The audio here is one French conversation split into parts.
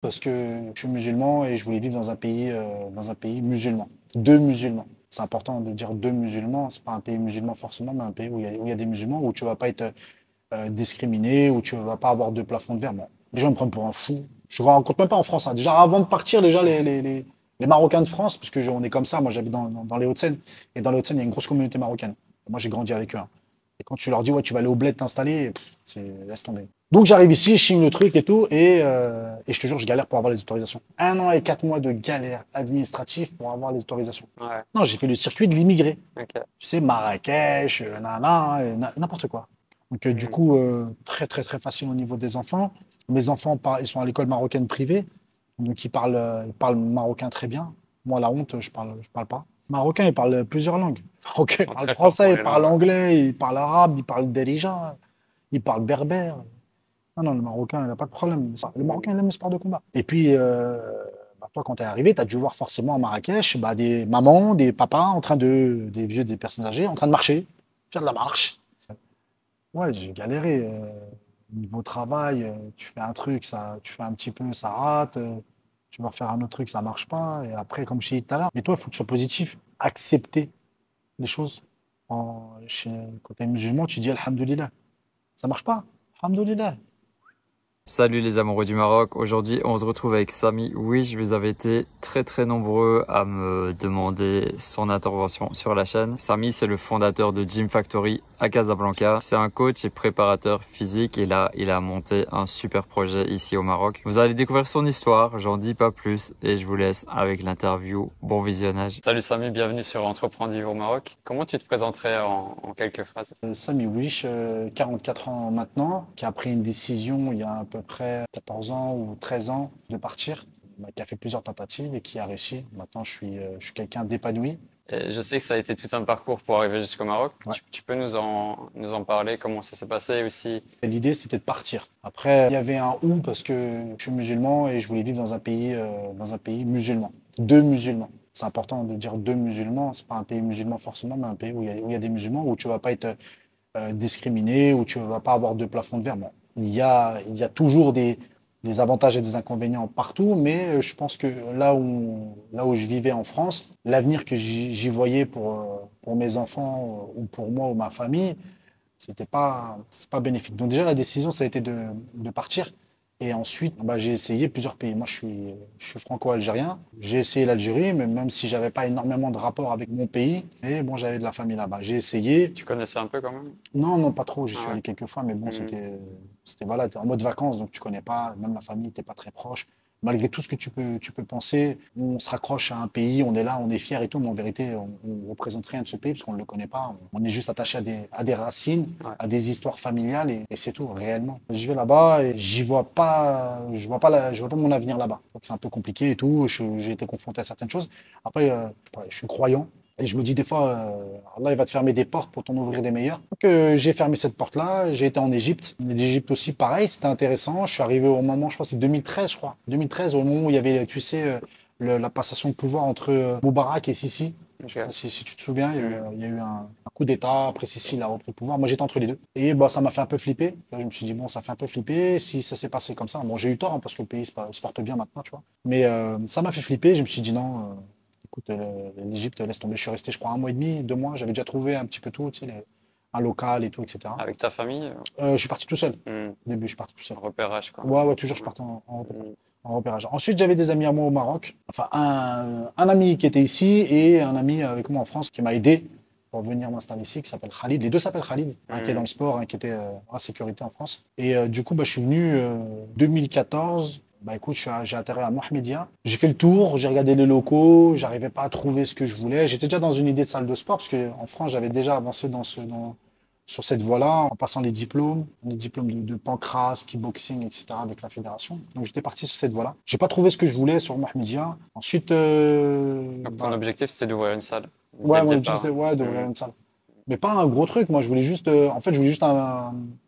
Parce que je suis musulman et je voulais vivre dans un pays musulman. Deux musulmans. C'est important de dire deux musulmans. C'est pas un pays musulman forcément, mais un pays où il y a des musulmans, où tu vas pas être discriminé, où tu vas pas avoir de plafond de verre. Bon, les gens me prennent pour un fou. Je ne rencontre même pas en France, hein. Déjà, avant de partir, déjà, les Marocains de France, parce que on est comme ça, moi j'habite dans les Hauts-de-Seine, et dans les Hauts-de-Seine, il y a une grosse communauté marocaine. Moi, j'ai grandi avec eux, hein. Et quand tu leur dis, ouais, tu vas aller au bled t'installer, laisse tomber. Donc j'arrive ici, je signe le truc et tout, et je te jure, je galère pour avoir les autorisations. 1 an et 4 mois de galère administrative pour avoir les autorisations. Ouais, Non, j'ai fait le circuit de l'immigré. ok. Tu sais, Marrakech, nanana, n'importe quoi. Donc, du Hmm. coup, très, très, très facile au niveau des enfants. Mes enfants, ils sont à l'école marocaine privée, donc ils parlent marocain très bien. Moi, la honte, je parle pas. Marocain, ils parlent plusieurs langues. Marocain, Ils ils sont parlent très forts français, pour ils les parlent langues. Ouais. anglais, ils parlent arabe, ils parlent derija, ils parlent berbère. Non, non, le Marocain, il n'a pas de problème. Le Marocain, Hmm. il aime le sport de combat. Et puis, toi, quand tu es arrivé, tu as dû voir forcément à Marrakech des mamans, des papas, des vieux, des personnes âgées, en train de marcher, faire de la marche. Ouais, j'ai galéré. Niveau travail, tu fais un truc, tu fais un petit peu, ça rate. Tu vas refaire un autre truc, ça marche pas. Et après, comme je t'ai dit tout à l'heure, mais toi, il faut que tu sois positif. Accepter les choses. Quand tu es musulman, tu dis Alhamdulillah. Ça marche pas. Alhamdulillah. Salut les amoureux du Maroc, aujourd'hui on se retrouve avec Samy. Oui, je vous avais été très très nombreux à me demander son intervention sur la chaîne. Samy, c'est le fondateur de Gym Factory à Casablanca. C'est un coach et préparateur physique et là il a monté un super projet ici au Maroc. Vous allez découvrir son histoire, j'en dis pas plus et je vous laisse avec l'interview. Bon visionnage. Salut Samy, bienvenue sur Entreprendre Vivre au Maroc. Comment tu te présenterais en quelques phrases? Samy Wish, 44 ans maintenant, qui a pris une décision il y a à peu près 14 ans ou 13 ans de partir, qui a fait plusieurs tentatives et qui a réussi. Maintenant, je suis quelqu'un d'épanoui. Et je sais que ça a été tout un parcours pour arriver jusqu'au Maroc. Ouais. Tu peux nous en parler, comment ça s'est passé aussi? Et l'idée, c'était de partir. Après, il y avait un ou parce que je suis musulman et je voulais vivre dans un pays musulman. Deux musulmans. C'est important de dire deux musulmans. C'est pas un pays musulman forcément, mais un pays où il y a des musulmans, où tu vas pas être discriminé, où tu ne vas pas avoir de plafond de verre. Bon, il y a toujours des avantages et des inconvénients partout, mais je pense que là où je vivais en France, l'avenir que j'y voyais pour mes enfants ou pour moi ou ma famille, c'est pas bénéfique. Donc déjà, la décision, ça a été de partir. Et ensuite, j'ai essayé plusieurs pays. Moi, je suis franco-algérien. J'ai essayé l'Algérie, mais même si j'avais pas énormément de rapport avec mon pays, mais bon, j'avais de la famille là-bas. J'ai essayé. Tu connaissais un peu quand même? Non, non, pas trop. J'y Ah suis ouais. allé quelques fois, mais bon, Mhm. c'était voilà, t'es en mode vacances, donc tu connais pas, même la famille, t'es pas très proche. Malgré tout ce que tu peux penser, on se raccroche à un pays, on est là, on est fier et tout, mais en vérité, on représente rien de ce pays parce qu'on ne le connaît pas. On est juste attaché à des racines, Ouais. à des histoires familiales et c'est tout, réellement. Je vais là-bas et je vois pas mon avenir là-bas. Donc c'est un peu compliqué et tout. J'ai été confronté à certaines choses. Après, je suis croyant. Et je me dis des fois, Allah il va te fermer des portes pour t'en ouvrir des meilleures. Donc j'ai fermé cette porte-là, j'ai été en Égypte. L'Égypte aussi, pareil, c'était intéressant. Je suis arrivé au moment, je crois, c'est 2013, je crois. 2013, au moment où il y avait, tu sais, la passation de pouvoir entre Moubarak et Sisi. Je sais pas Ok. si tu te souviens, Mhm. il y a eu un coup d'État. Après, Sisi, il a repris le pouvoir. Moi, j'étais entre les deux. Et bah, ça m'a fait un peu flipper. Là, je me suis dit, bon, ça fait un peu flipper. Si ça s'est passé comme ça, bon, j'ai eu tort hein, parce que le pays se porte bien maintenant, tu vois. Mais ça m'a fait flipper. Je me suis dit, non. Écoute, l'Égypte, laisse tomber. Je suis resté, je crois, 1 mois et demi, 2 mois. J'avais déjà trouvé un petit peu tout, tu sais, un local et tout, etc. Avec ta famille? Je suis parti tout seul. Mhm. Au début, je suis parti tout seul. Repérage, quoi. Ouais, ouais, toujours, je Ouais. partais Mhm. en repérage. Ensuite, j'avais des amis à moi au Maroc. Enfin, un ami qui était ici et un ami avec moi en France qui m'a aidé pour venir m'installer ici, qui s'appelle Khalid. Les deux s'appellent Khalid. Un qui est dans Mhm. le sport, un qui était en sécurité en France. Et du coup, je suis venu 2014. Bah écoute, j'ai atterri à Mohamedia. J'ai fait le tour, j'ai regardé les locaux, j'arrivais pas à trouver ce que je voulais. J'étais déjà dans une idée de salle de sport parce qu'en France, j'avais déjà avancé sur cette voie-là, en passant les diplômes de pancras, kickboxing, etc., avec la fédération. Donc j'étais parti sur cette voie-là. J'ai pas trouvé ce que je voulais sur Mohamedia. Ensuite, Donc ton objectif, c'était d'ouvrir une salle dès ouais, le mon objectif, départ. c'était ouais, d'ouvrir Mhm. une salle. Mais pas un gros truc. Moi, je voulais juste, en fait, je voulais juste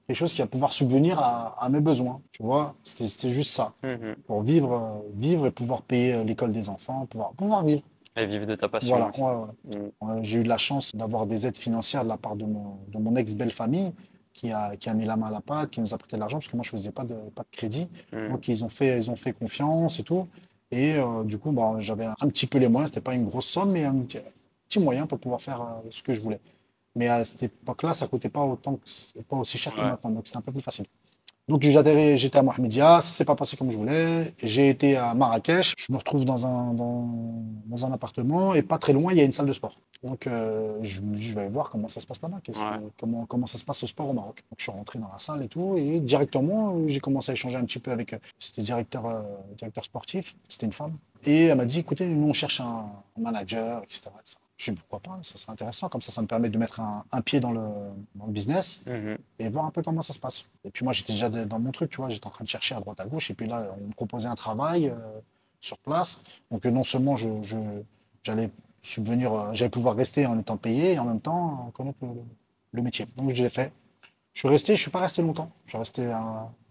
quelque chose qui va pouvoir subvenir à mes besoins. Tu vois, c'était juste ça. Mhm. Pour vivre et pouvoir payer l'école des enfants, pouvoir vivre. Et vivre de ta passion Voilà, aussi. ouais, ouais. Mhm. J'ai eu de la chance d'avoir des aides financières de la part de mon ex-belle-famille. qui a mis la main à la pâte, qui nous a prêté de l'argent, parce que moi, je faisais pas de crédit. Mm. Donc, ils ont fait confiance et tout. Et du coup, bon, j'avais un petit peu les moyens. C'était pas une grosse somme, mais un petit moyen pour pouvoir faire ce que je voulais. Mais à cette époque-là, ça coûtait pas autant, pas aussi cher que Ouais. maintenant. Donc, c'était un peu plus facile. Donc j'étais à Mohamedia, ça s'est pas passé comme je voulais. J'ai été à Marrakech, je me retrouve dans un appartement et pas très loin, il y a une salle de sport. Donc je me dis, je vais aller voir comment ça se passe là-bas, Ouais. comment ça se passe le sport au Maroc. Donc je suis rentré dans la salle et tout, et directement, j'ai commencé à échanger un petit peu avec, c'était directeur sportif, c'était une femme. Et elle m'a dit, écoutez, nous on cherche un manager, etc. Je dis, pourquoi pas, ça serait intéressant, comme ça me permet de mettre un pied dans le business Mhm. et voir un peu comment ça se passe. Et puis moi, j'étais déjà dans mon truc, tu vois, j'étais en train de chercher à droite à gauche, et puis là, on me proposait un travail sur place. Donc non seulement j'allais subvenir, j'allais pouvoir rester en étant payé, et en même temps connaître le métier. Donc je l'ai fait. Je suis resté, je suis pas resté longtemps. Je suis resté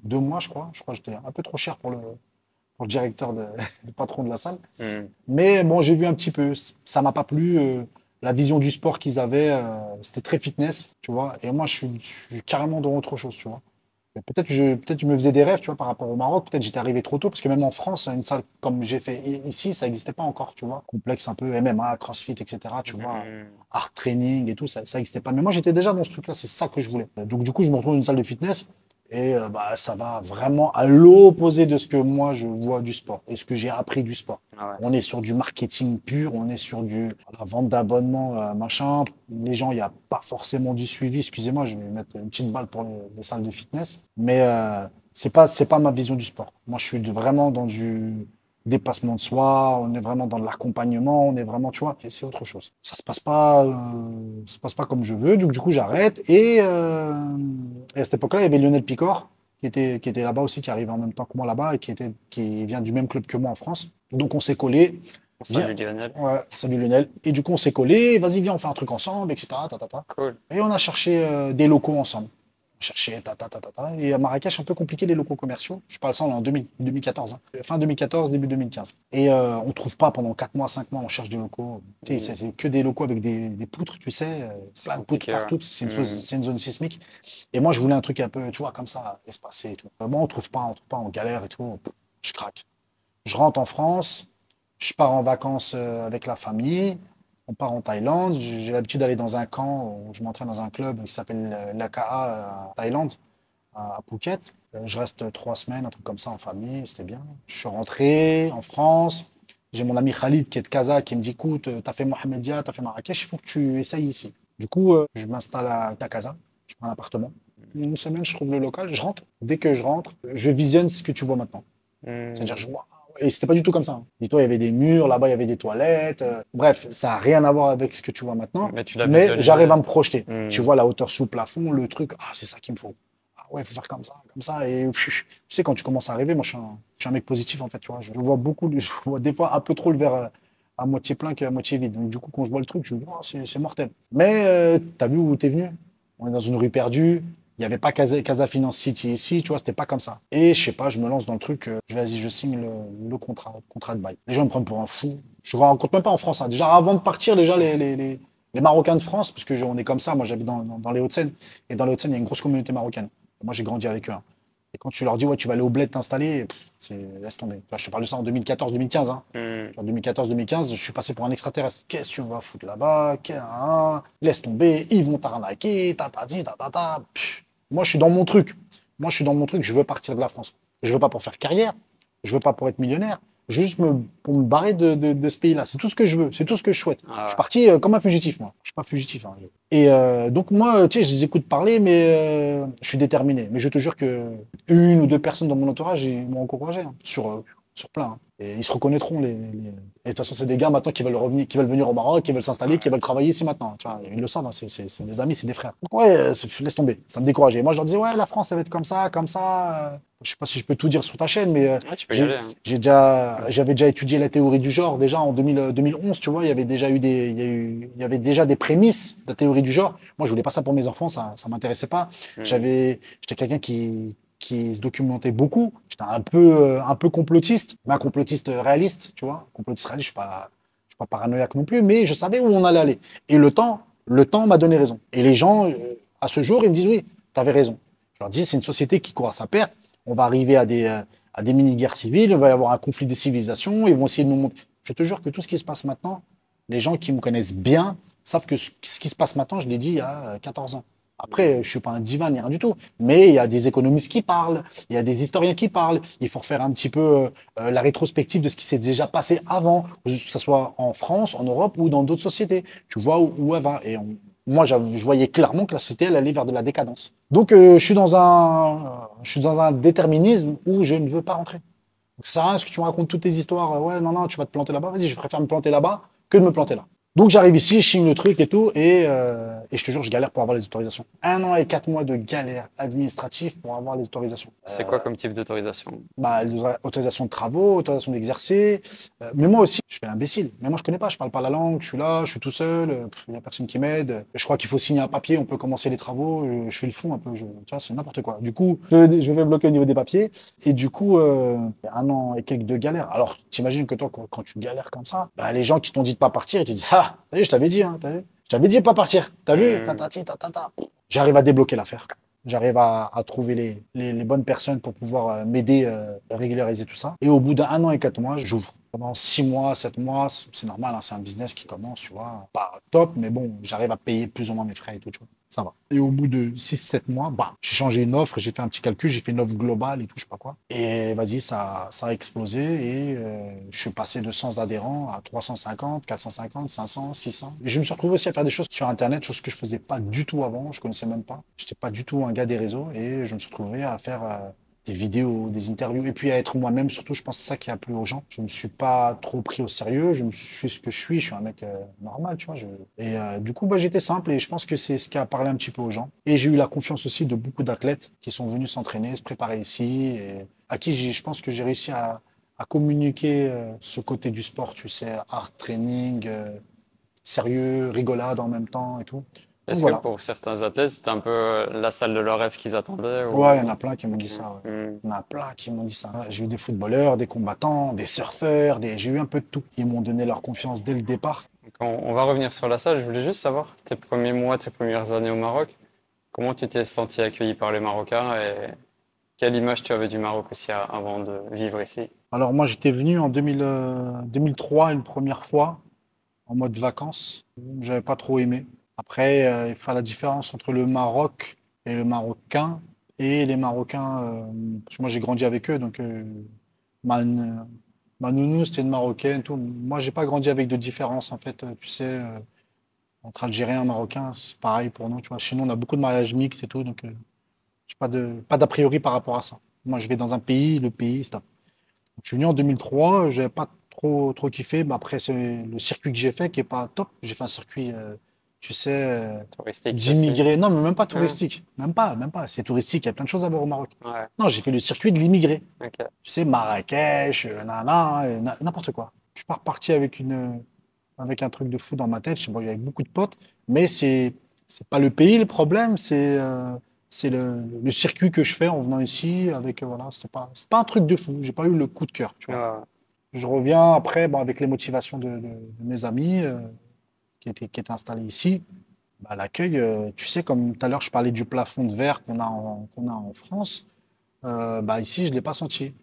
2 mois, je crois. Je crois que j'étais un peu trop cher pour le directeur, le patron de la salle. Mhm. Mais bon, j'ai vu un petit peu. Ça m'a pas plu. La vision du sport qu'ils avaient, c'était très fitness, tu vois. Et moi, je suis carrément dans autre chose, tu vois. Et peut-être je me faisais des rêves, tu vois, par rapport au Maroc. Peut-être j'étais arrivé trop tôt, parce que même en France, une salle comme j'ai fait ici, ça n'existait pas encore, tu vois. Complexe un peu MMA, CrossFit, etc. Tu vois, Mhm. art training et tout, ça n'existait pas. Mais moi, j'étais déjà dans ce truc-là. C'est ça que je voulais. Donc du coup, je me retrouve dans une salle de fitness. Et bah, ça va vraiment à l'opposé de ce que moi je vois du sport et ce que j'ai appris du sport. Ah ouais. On est sur du marketing pur, on est sur la vente d'abonnements, machin. Les gens, il n'y a pas forcément du suivi. Excusez-moi, je vais mettre une petite balle pour les salles de fitness. Mais c'est pas ma vision du sport. Moi, je suis vraiment dans du dépassement de soi, on est vraiment dans de l'accompagnement, on est vraiment, tu vois, et c'est autre chose. Ça se passe pas comme je veux, donc du coup j'arrête. Et à cette époque-là, il y avait Lionel Picor qui était là-bas aussi, qui arrivait en même temps que moi là-bas et qui vient du même club que moi en France. Donc on s'est collé. Viens, Salut Lionel. ouais, salut Lionel. Et du coup on s'est collé, vas-y viens on fait un truc ensemble, etc. Ta, ta, ta. Cool. Et on a cherché des locaux ensemble. On cherchait ta, ta, ta, ta, ta. Et à Marrakech, un peu compliqué les locaux commerciaux. Je parle ça, on est en 2014, hein. Fin 2014, début 2015. Et on ne trouve pas pendant 4 mois, 5 mois, on cherche des locaux. Tu sais, c'est que des locaux avec des poutres, tu sais, C'est plein de poutres compliqué, ouais. partout, c'est une zone sismique. Et moi, je voulais un truc un peu, tu vois, comme ça, espacé et tout. Moi, on trouve pas, on galère et tout. Je craque. Je rentre en France, je pars en vacances avec la famille. On part en Thaïlande. J'ai l'habitude d'aller dans un camp où je m'entraîne dans un club qui s'appelle l'AKA Thaïlande, à Phuket. Je reste 3 semaines, un truc comme ça en famille, c'était bien. Je suis rentré en France. J'ai mon ami Khalid qui est de Casa qui me dit, écoute, t'as fait Mohamedia, t'as fait Marrakech, il faut que tu essayes ici. Du coup, je m'installe à Casa, je prends un appartement. Une semaine, je trouve le local, je rentre. Dès que je rentre, je visionne ce que tu vois maintenant. C'est-à-dire, Mhm. je vois. Et c'était pas du tout comme ça, hein. Dis-toi, il y avait des murs, là-bas, il y avait des toilettes. Bref, ça n'a rien à voir avec ce que tu vois maintenant. Mais tu l'as Mais visualisé. j'arrive à me projeter. Tu Mhm. vois la hauteur sous le plafond, le truc. Ah, c'est ça qu'il me faut. Ah ouais, il faut faire comme ça, comme ça. Et tu sais, quand tu commences à rêver, moi, je suis un mec positif, en fait. Tu vois, je vois beaucoup, je vois des fois un peu trop le verre à moitié plein qu'à moitié vide. Donc, du coup, quand je vois le truc, je me dis, oh, c'est mortel. Mais t'as vu où t'es venu? On est dans une rue perdue. Il n'y avait pas Casa Finance City ici, tu vois, c'était pas comme ça. Et je sais pas, je me lance dans le truc, vas-y, je signe le contrat de bail. Les gens me prennent pour un fou. Je ne rencontre même pas en France, hein. Déjà, avant de partir, déjà, les Marocains de France, parce que on est comme ça, moi j'habite dans les Hauts-de-Seine, et dans les Hauts-de-seine, il y a une grosse communauté marocaine. Moi, j'ai grandi avec eux, hein. Et quand tu leur dis, ouais, tu vas aller au bled t'installer, laisse tomber. Enfin, je te parle de ça en 2014-2015, hein. Mhm. En 2014-2015, je suis passé pour un extraterrestre. Qu'est-ce que tu vas foutre là-bas? Laisse tomber, ils vont t'arnaquer, ta. Moi, je suis dans mon truc. Moi, je suis dans mon truc, je veux partir de la France. Je veux pas pour faire carrière, je veux pas pour être millionnaire, juste pour me barrer de ce pays-là. C'est tout ce que je veux, c'est tout ce que je souhaite. Ah Je suis ouais. parti comme un fugitif, moi. Je suis pas fugitif, hein. Et donc, moi, tu sais, je les écoute parler, mais je suis déterminé. Mais je te jure que une ou deux personnes dans mon entourage, ils m'ont encouragé, hein, sur plein, hein. Et ils se reconnaîtront. Et de toute façon, c'est des gars maintenant qui veulent revenir, qui veulent venir au Maroc, qui veulent s'installer, qui veulent travailler ici maintenant. Tu vois, ils le savent, hein, c'est des amis, c'est des frères. Ouais, laisse tomber, ça me décourageait. Moi, je leur disais, ouais, la France, ça va être comme ça, comme ça. Je sais pas si je peux tout dire sur ta chaîne, mais Ouais, tu peux y aller, hein. j'avais déjà étudié la théorie du genre déjà en 2011, tu vois, il y avait déjà il y avait déjà des prémices de la théorie du genre. Moi, je voulais pas ça pour mes enfants, ça m'intéressait pas. Mhm. J'étais quelqu'un qui se documentait beaucoup. J'étais un peu complotiste, mais un complotiste réaliste, tu vois. Complotiste réaliste, je suis pas paranoïaque non plus, mais je savais où on allait aller. Et le temps m'a donné raison. Et les gens, à ce jour, ils me disent oui. T'avais raison. Je leur dis, c'est une société qui court à sa perte. On va arriver à des mini-guerres civiles, il va y avoir un conflit des civilisations, ils vont essayer de nous montrer. Je te jure que tout ce qui se passe maintenant, les gens qui me connaissent bien savent que ce qui se passe maintenant, je l'ai dit il y a 14 ans. Après, je ne suis pas un divin ni rien du tout, mais il y a des économistes qui parlent, il y a des historiens qui parlent. Il faut refaire un petit peu la rétrospective de ce qui s'est déjà passé avant, que ce soit en France, en Europe ou dans d'autres sociétés. Tu vois où elle va. Moi, je voyais clairement que la société, elle allait vers de la décadence. Donc, je suis dans un déterminisme où je ne veux pas rentrer. Donc, ça sert à rien ce que tu me racontes toutes tes histoires. Ouais, non, non, tu vas te planter là-bas. Vas-y, je préfère me planter là-bas que de me planter là. Donc j'arrive ici, je signe le truc et tout, et je te jure, je galère pour avoir les autorisations. 1 an et 4 mois de galère administrative pour avoir les autorisations. C'est quoi comme type d'autorisation? Bah, autorisation de travaux, autorisation d'exercer. Mais moi aussi, je fais l'imbécile. Mais moi, je connais pas, je parle pas la langue, je suis là, je suis tout seul, il y a personne qui m'aide. Je crois qu'il faut signer un papier, on peut commencer les travaux. Je fais le fou un peu, tu vois, c'est n'importe quoi. Du coup, je vais bloquer au niveau des papiers. Et du coup, 1 an et quelques de galère. Alors, t'imagines que toi, quand tu galères comme ça, bah, les gens qui t'ont dit de pas partir, ils te disent, ah, t'as vu, je t'avais dit, hein, t'as vu? Je t'avais dit de pas partir. T'as vu? Tatati, tatata. J'arrive à débloquer l'affaire. J'arrive à trouver les bonnes personnes pour pouvoir m'aider à régulariser tout ça. Et au bout d'1 an et 4 mois, j'ouvre. Pendant 6 mois, 7 mois, c'est normal, hein, c'est un business qui commence, tu vois. Pas top, mais bon, j'arrive à payer plus ou moins mes frais et tout, tu vois. Ça va. Et au bout de 6 7 mois, bah, j'ai changé une offre, j'ai fait un petit calcul, j'ai fait une offre globale et tout, je sais pas quoi. Et vas-y, ça a explosé et je suis passé de 100 adhérents à 350, 450, 500, 600. Et je me suis retrouvé aussi à faire des choses sur Internet, choses que je faisais pas du tout avant, je connaissais même pas. J'étais pas du tout un gars des réseaux et je me suis retrouvé à faire des vidéos, des interviews, et puis à être moi-même, surtout, je pense que c'est ça qui a plu aux gens. Je me suis pas trop pris au sérieux, je suis ce que je suis un mec normal, tu vois. Du coup, bah, j'étais simple, et je pense que c'est ce qui a parlé un petit peu aux gens. Et j'ai eu la confiance aussi de beaucoup d'athlètes qui sont venus s'entraîner, se préparer ici, et à qui je pense que j'ai réussi à communiquer ce côté du sport, tu sais, art training, sérieux, rigolade en même temps et tout. Donc Est-ce que voilà. pour certains athlètes, c'était un peu la salle de leur rêve qu'ils attendaient Ouais, il y en ou... a plein qui m'ont dit Ok. ça. Ouais. Hmm. Il y en a plein qui m'ont dit ça. Ouais, j'ai eu des footballeurs, des combattants, des surfeurs, j'ai eu un peu de tout. Ils m'ont donné leur confiance dès le départ. Donc, on va revenir sur la salle. Je voulais juste savoir tes premiers mois, tes premières années au Maroc. Comment tu t'es senti accueilli par les Marocains et quelle image tu avais du Maroc aussi avant de vivre ici? Alors moi, j'étais venu en 2003 une première fois en mode vacances. J'avais pas trop aimé. Après, il faut faire la différence entre le Maroc et le Marocain. Et les Marocains, parce que moi j'ai grandi avec eux, donc ma, ma nounou c'était une Marocaine, tout. Moi, j'ai pas grandi avec de différence en fait. Tu sais, entre Algériens et Marocains, c'est pareil pour nous. Tu vois, chez nous, on a beaucoup de mariages mixtes et tout, donc j'ai pas d'a priori par rapport à ça. Moi, je vais dans un pays, le pays, stop. Je suis venu en 2003, j'avais pas trop kiffé, mais après, c'est le circuit que j'ai fait qui est pas top. J'ai fait un circuit, tu sais, Touristique aussi? d'immigrés. Non, mais même pas Hmm. touristique. Même pas. C'est touristique, il y a plein de choses à voir au Maroc. Ouais, Non, j'ai fait le circuit de l'immigré. ok. Tu sais, Marrakech, nana, n'importe quoi. Je suis pas reparti avec un truc de fou dans ma tête. Je suis bon, avec beaucoup de potes, mais c'est pas le pays le problème, c'est le circuit que je fais en venant ici avec voilà, c'est pas un truc de fou. J'ai pas eu le coup de cœur, tu vois. Ouais. Je reviens après bon, avec les motivations de mes amis qui étaient installés ici. Bah, l'accueil, tu sais, comme tout à l'heure je parlais du plafond de verre qu'on a en France, bah ici je l'ai pas senti.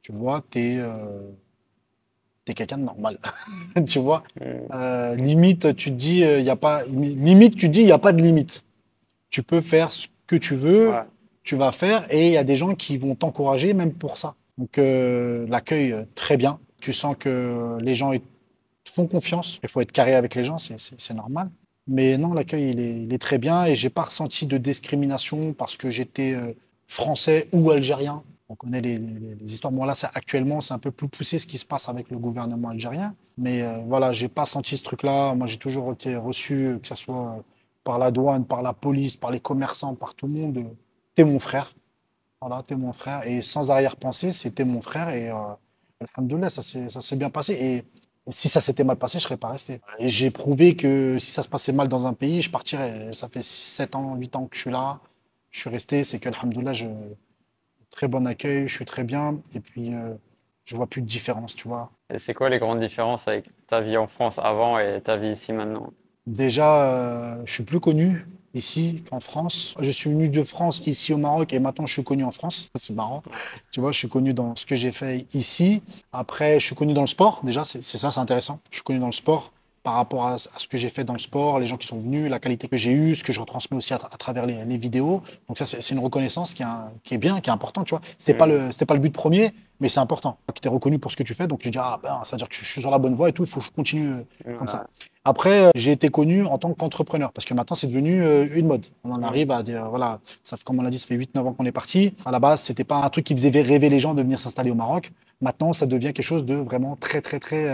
Tu vois, t'es quelqu'un de normal. Tu vois, Hmm. limite, tu te dis, y a pas, limite, tu dis, il n'y a pas de limite. Tu peux faire ce que tu veux, Ouais. tu vas faire, et il y a des gens qui vont t'encourager même pour ça. Donc, l'accueil, très bien. Tu sens que les gens ils te font confiance. Il faut être carré avec les gens, c'est normal. Mais non, l'accueil, il est très bien, et j'ai pas ressenti de discrimination parce que j'étais français ou algérien. On connaît les histoires. Bon, là, actuellement, c'est un peu plus poussé ce qui se passe avec le gouvernement algérien. Mais voilà, j'ai pas senti ce truc-là. Moi, j'ai toujours été reçu, que ce soit par la douane, par la police, par les commerçants, par tout le monde. T'es mon frère. Voilà, t'es mon frère. Et sans arrière-pensée, c'était mon frère. Et alhamdoulilah, ça s'est bien passé. Et si ça s'était mal passé, je serais pas resté. Et j'ai prouvé que si ça se passait mal dans un pays, je partirais. Ça fait 6, 7 ans, 8 ans que je suis là. Je suis resté. C'est que, alhamdoulilah, très bon accueil, je suis très bien. Et puis, je vois plus de différence, tu vois. Et c'est quoi les grandes différences avec ta vie en France avant et ta vie ici maintenant? Déjà, je suis plus connu ici qu'en France. Je suis venu de France ici au Maroc et maintenant je suis connu en France. C'est marrant. Tu vois, je suis connu dans ce que j'ai fait ici. Après, je suis connu dans le sport. Déjà, c'est ça, c'est intéressant. Je suis connu dans le sport par rapport à ce que j'ai fait dans le sport, les gens qui sont venus, la qualité que j'ai eue, ce que je retransmets aussi à travers les vidéos. Donc ça, c'est une reconnaissance qui est bien, qui est importante, tu vois. C'était pas le but premier, mais c'est important. Que tu es reconnu pour ce que tu fais, donc tu dis, ah ben, ça veut dire que je suis sur la bonne voie et tout, il faut que je continue comme ça. Voilà. Après, j'ai été connu en tant qu'entrepreneur, parce que maintenant, c'est devenu une mode. On en arrive à dire, voilà, comme on l'a dit, ça fait 8-9 ans qu'on est parti. À la base, c'était pas un truc qui faisait rêver les gens de venir s'installer au Maroc. Maintenant, ça devient quelque chose de vraiment très, très, très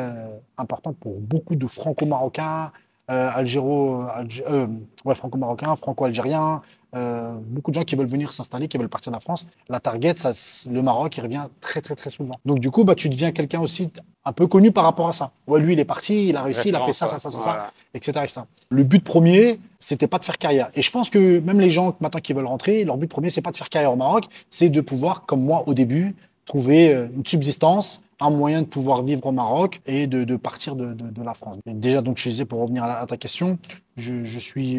important pour beaucoup de franco-marocains, ouais, franco-marocains, franco-algériens, beaucoup de gens qui veulent venir s'installer, qui veulent partir de la France. La target, le Maroc, il revient très, très, très souvent. Donc, du coup, bah, tu deviens quelqu'un aussi un peu connu par rapport à ça. Ouais, lui, il est parti, il a réussi, il a fait ça, ça, ça, ça, ça, Voilà. etc., etc. Le but premier, c'était pas de faire carrière. Et je pense que même les gens maintenant qui veulent rentrer, leur but premier, c'est pas de faire carrière au Maroc, c'est de pouvoir, comme moi au début, trouver une subsistance, un moyen de pouvoir vivre au Maroc et de partir de la France. Et déjà, donc, je disais, pour revenir à ta question, je suis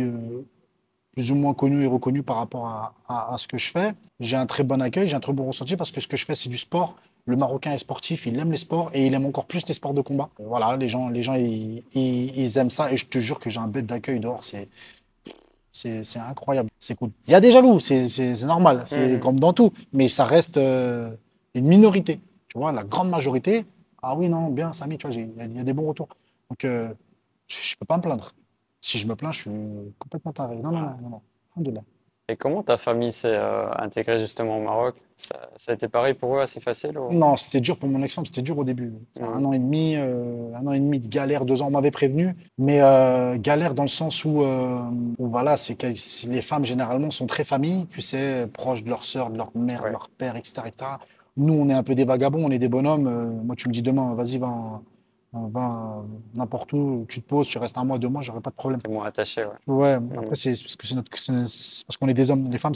plus ou moins connu et reconnu par rapport à ce que je fais. J'ai un très bon accueil, j'ai un très bon ressenti parce que ce que je fais, c'est du sport. Le Marocain est sportif, il aime les sports et il aime encore plus les sports de combat. Voilà, les gens ils aiment ça et je te jure que j'ai un bête d'accueil dehors. C'est incroyable, c'est cool. Il y a des jaloux, c'est normal, c'est comme dans tout, mais ça reste une minorité. Tu vois, la grande majorité, ah oui, non, bien, Samy, tu vois, il y a des bons retours. Donc, je peux pas me plaindre. Si je me plains, je suis complètement taré. Non, non, non, non, non. Alhamdoulilah. Et comment ta famille s'est intégrée justement au Maroc? Ça a été pareil pour eux, assez facile ou... Non, c'était dur pour mon ex-femme, c'était dur au début. Un an et demi de galère, 2 ans, on m'avait prévenu, mais galère dans le sens où voilà, c'est que les femmes généralement sont très familles, tu sais, proches de leur sœur, de leur mère, de Ouais. leur père, etc., etc. Nous, on est un peu des vagabonds, on est des bonhommes. Moi, tu me dis demain, vas-y, va n'importe où, tu te poses, tu restes un mois, 2 mois, j'aurai pas de problème. C'est moins attaché, ouais. Ouais, Mhm. après, c'est parce que c'est parce qu'on est des hommes. Les femmes,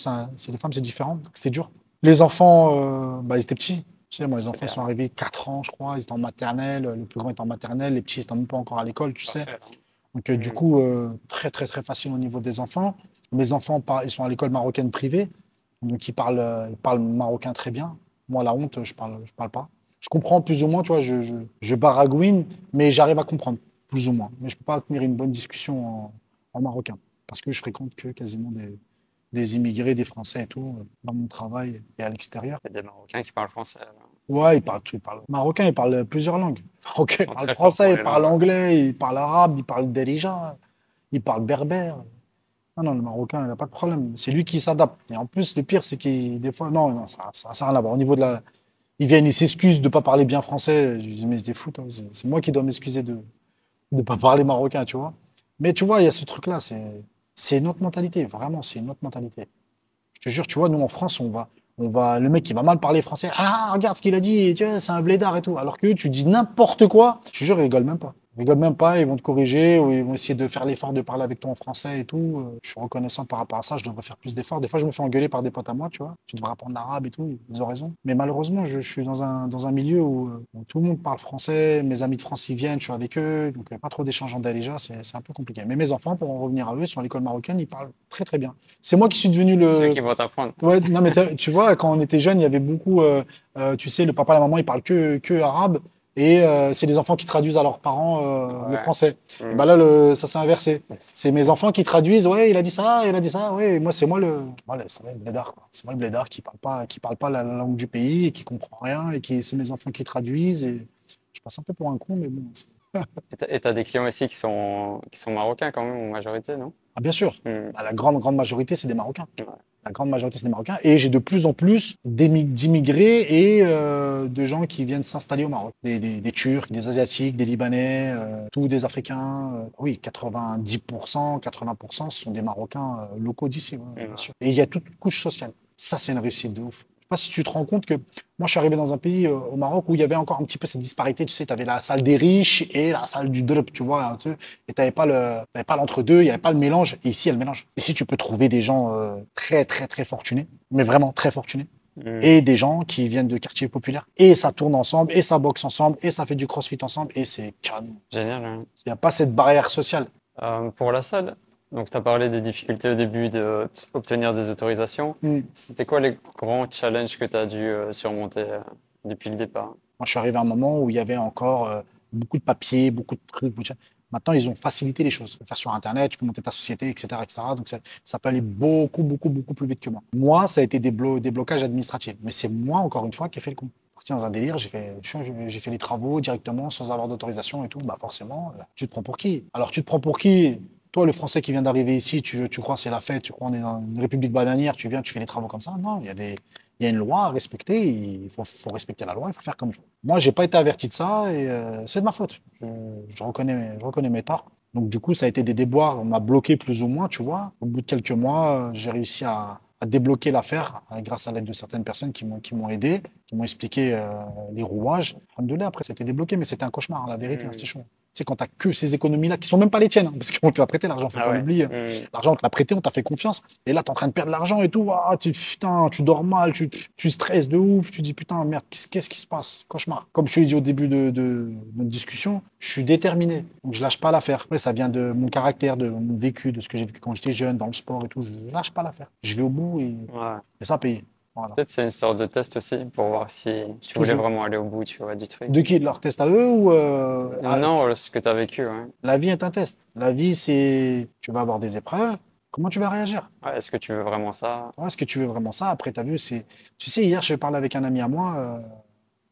les femmes, c'est différent, donc c'était dur. Les enfants, bah, ils étaient petits. Tu sais, moi, les C'est enfants, ils bien. sont arrivés 4 ans, je crois. Ils étaient en maternelle. Le plus grand était en maternelle. Les petits, ils étaient même pas encore à l'école, tu sais. Parfait. Donc, du Mhm. coup, très, très, très facile au niveau des enfants. Mes enfants, ils sont à l'école marocaine privée. Donc, ils parlent marocain très bien. Moi, la honte, je parle pas. Je comprends plus ou moins, tu vois, je baragouine, mais j'arrive à comprendre, plus ou moins. Mais je peux pas tenir une bonne discussion en marocain. Parce que je fréquente que quasiment des immigrés, des Français et tout, dans mon travail et à l'extérieur. Il y a des Marocains qui parlent français. Ouais, ils parlent tout. Ils parlent marocain, ils parlent plusieurs langues. Ils Marocain, ils sont parlent très forts pour français, ils les parlent langues. anglais, ils parlent arabe, ils parlent darija, ils parlent berbère. Non, non, le Marocain, il n'a pas de problème. C'est lui qui s'adapte. Et en plus, le pire, c'est qu'il, des fois, non, non, ça n'a rien à voir. Au niveau de la. Ils viennent, ils s'excusent de ne pas parler bien français. Je dis, mais c'est fou, toi. C'est moi qui dois m'excuser de ne pas parler marocain, tu vois. Mais tu vois, il y a ce truc-là. C'est une autre mentalité. Vraiment, c'est une autre mentalité. Je te jure, tu vois, nous en France, le mec qui va mal parler français, ah, regarde ce qu'il a dit, tu vois, c'est un blédard et tout. Alors que eux, tu dis n'importe quoi, je te jure, ils rigolent même pas. Ils rigolent même pas, ils vont te corriger ou ils vont essayer de faire l'effort de parler avec toi en français et tout. Je suis reconnaissant par rapport à ça, je devrais faire plus d'efforts. Des fois, je me fais engueuler par des potes à moi, tu vois. Tu devrais apprendre l'arabe et tout, ils ont raison. Mais malheureusement, je suis dans un milieu où tout le monde parle français, mes amis de France, ils viennent, je suis avec eux, donc il n'y a pas trop d'échanges en déjà, c'est un peu compliqué. Mais mes enfants, pour en revenir à eux, ils sont à l'école marocaine, ils parlent très très bien. C'est moi qui suis devenu Ceux le. qui vont t'apprendre. Ouais, non, mais tu vois, quand on était jeune, il y avait beaucoup, tu sais, le papa et la maman, ils parlent que arabe, et c'est les enfants qui traduisent à leurs parents le Ouais. français. Et Mhm. ben là, ça s'est inversé. C'est mes enfants qui traduisent, ouais, il a dit ça, ouais, et moi, c'est moi c'est moi le blédard, quoi. C'est moi le blédard qui parle pas la langue du pays, et qui comprend rien, c'est mes enfants qui traduisent, et je passe un peu pour un con, mais bon. Et t'as des clients ici qui sont marocains quand même, en majorité, non? Ah, bien sûr, Mhm. bah, la grande, grande majorité, c'est des Marocains. Ouais. La grande majorité, c'est des Marocains. Et j'ai de plus en plus d'immigrés et de gens qui viennent s'installer au Maroc. Des Turcs, des Asiatiques, des Libanais, tous des Africains. Oui, 90%, 80%, ce sont des Marocains locaux d'ici, ouais, Ouais. bien sûr. Et il y a toute couche sociale. Ça, c'est une réussite de ouf. Je sais pas si tu te rends compte que moi, je suis arrivé dans un pays, au Maroc, où il y avait encore un petit peu cette disparité. Tu sais, tu avais la salle des riches et la salle du drop, tu vois, un peu. Et t'avais pas l'entre-deux, il n'y avait pas le mélange. Et ici, il y a le mélange. Ici, tu peux trouver des gens très, très, très fortunés, mais vraiment très fortunés, Mhm. et des gens qui viennent de quartiers populaires. Et ça tourne ensemble, et ça boxe ensemble, et ça fait du crossfit ensemble, et c'est canon. Génial, hein. Il n'y a pas cette barrière sociale. Pour la salle, Donc, tu as parlé des difficultés au début d'obtenir des autorisations. Mm. C'était quoi les grands challenges que tu as dû surmonter depuis le départ? Moi, je suis arrivé à un moment où il y avait encore beaucoup de papiers, beaucoup de trucs. Maintenant, ils ont facilité les choses. Tu peux faire sur Internet, tu peux monter ta société, etc., etc. Donc, ça peut aller beaucoup, beaucoup, beaucoup plus vite que moi. Moi, ça a été des blocages administratifs. Mais c'est moi, encore une fois, qui ai fait le coup. Parti dans un délire, j'ai fait les travaux directement sans avoir d'autorisation et tout. Bah, forcément, tu te prends pour qui? Alors, tu te prends pour qui? Toi, le Français qui vient d'arriver ici, tu crois que c'est la fête, tu crois qu'on est dans une république bananière, tu viens, tu fais les travaux comme ça. Non, il y a une loi à respecter, faut respecter la loi, il faut faire comme il faut. Moi, j'ai pas été averti de ça et c'est de ma faute. Je reconnais mes torts. Donc, du coup, ça a été des déboires. On m'a bloqué plus ou moins, tu vois. Au bout de quelques mois, j'ai réussi à débloquer l'affaire grâce à l'aide de certaines personnes qui m'ont aidé, qui m'ont expliqué les rouages. Alhamdoulilah, après, ça a été débloqué, mais c'était un cauchemar, la vérité, hein, c'était chaud. Tu sais, quand tu n'as que ces économies-là, qui sont même pas les tiennes, hein, parce qu'on te l'a prêté, l'argent, faut Ah pas ouais. l'oublier. L'argent, on te l'a prêté, on t'a fait confiance. Et là, tu es en train de perdre l'argent et tout. Ah, putain, tu dors mal, tu stresses de ouf. Tu dis, putain, merde, qu'est-ce qui se passe? Cauchemar. Comme je te l'ai dit au début de notre discussion, je suis déterminé. Donc, je lâche pas l'affaire. Après, ça vient de mon caractère, de mon vécu, de ce que j'ai vécu quand j'étais jeune, dans le sport et tout. Je lâche pas l'affaire. Je vais au bout Ouais. et ça paye. Voilà. Peut-être c'est une sorte de test aussi pour voir si tu voulais Toujours. vraiment aller au bout, tu vois, du truc. De qui? De leur test à eux ou Non, ce que tu as vécu, ouais. la vie est un test. La vie, c'est tu vas avoir des épreuves. Comment tu vas réagir? Ouais, est-ce que tu veux vraiment ça? Ouais, est-ce que tu veux vraiment ça? Après, tu as vu, c'est. Tu sais, hier, je parlais avec un ami à moi,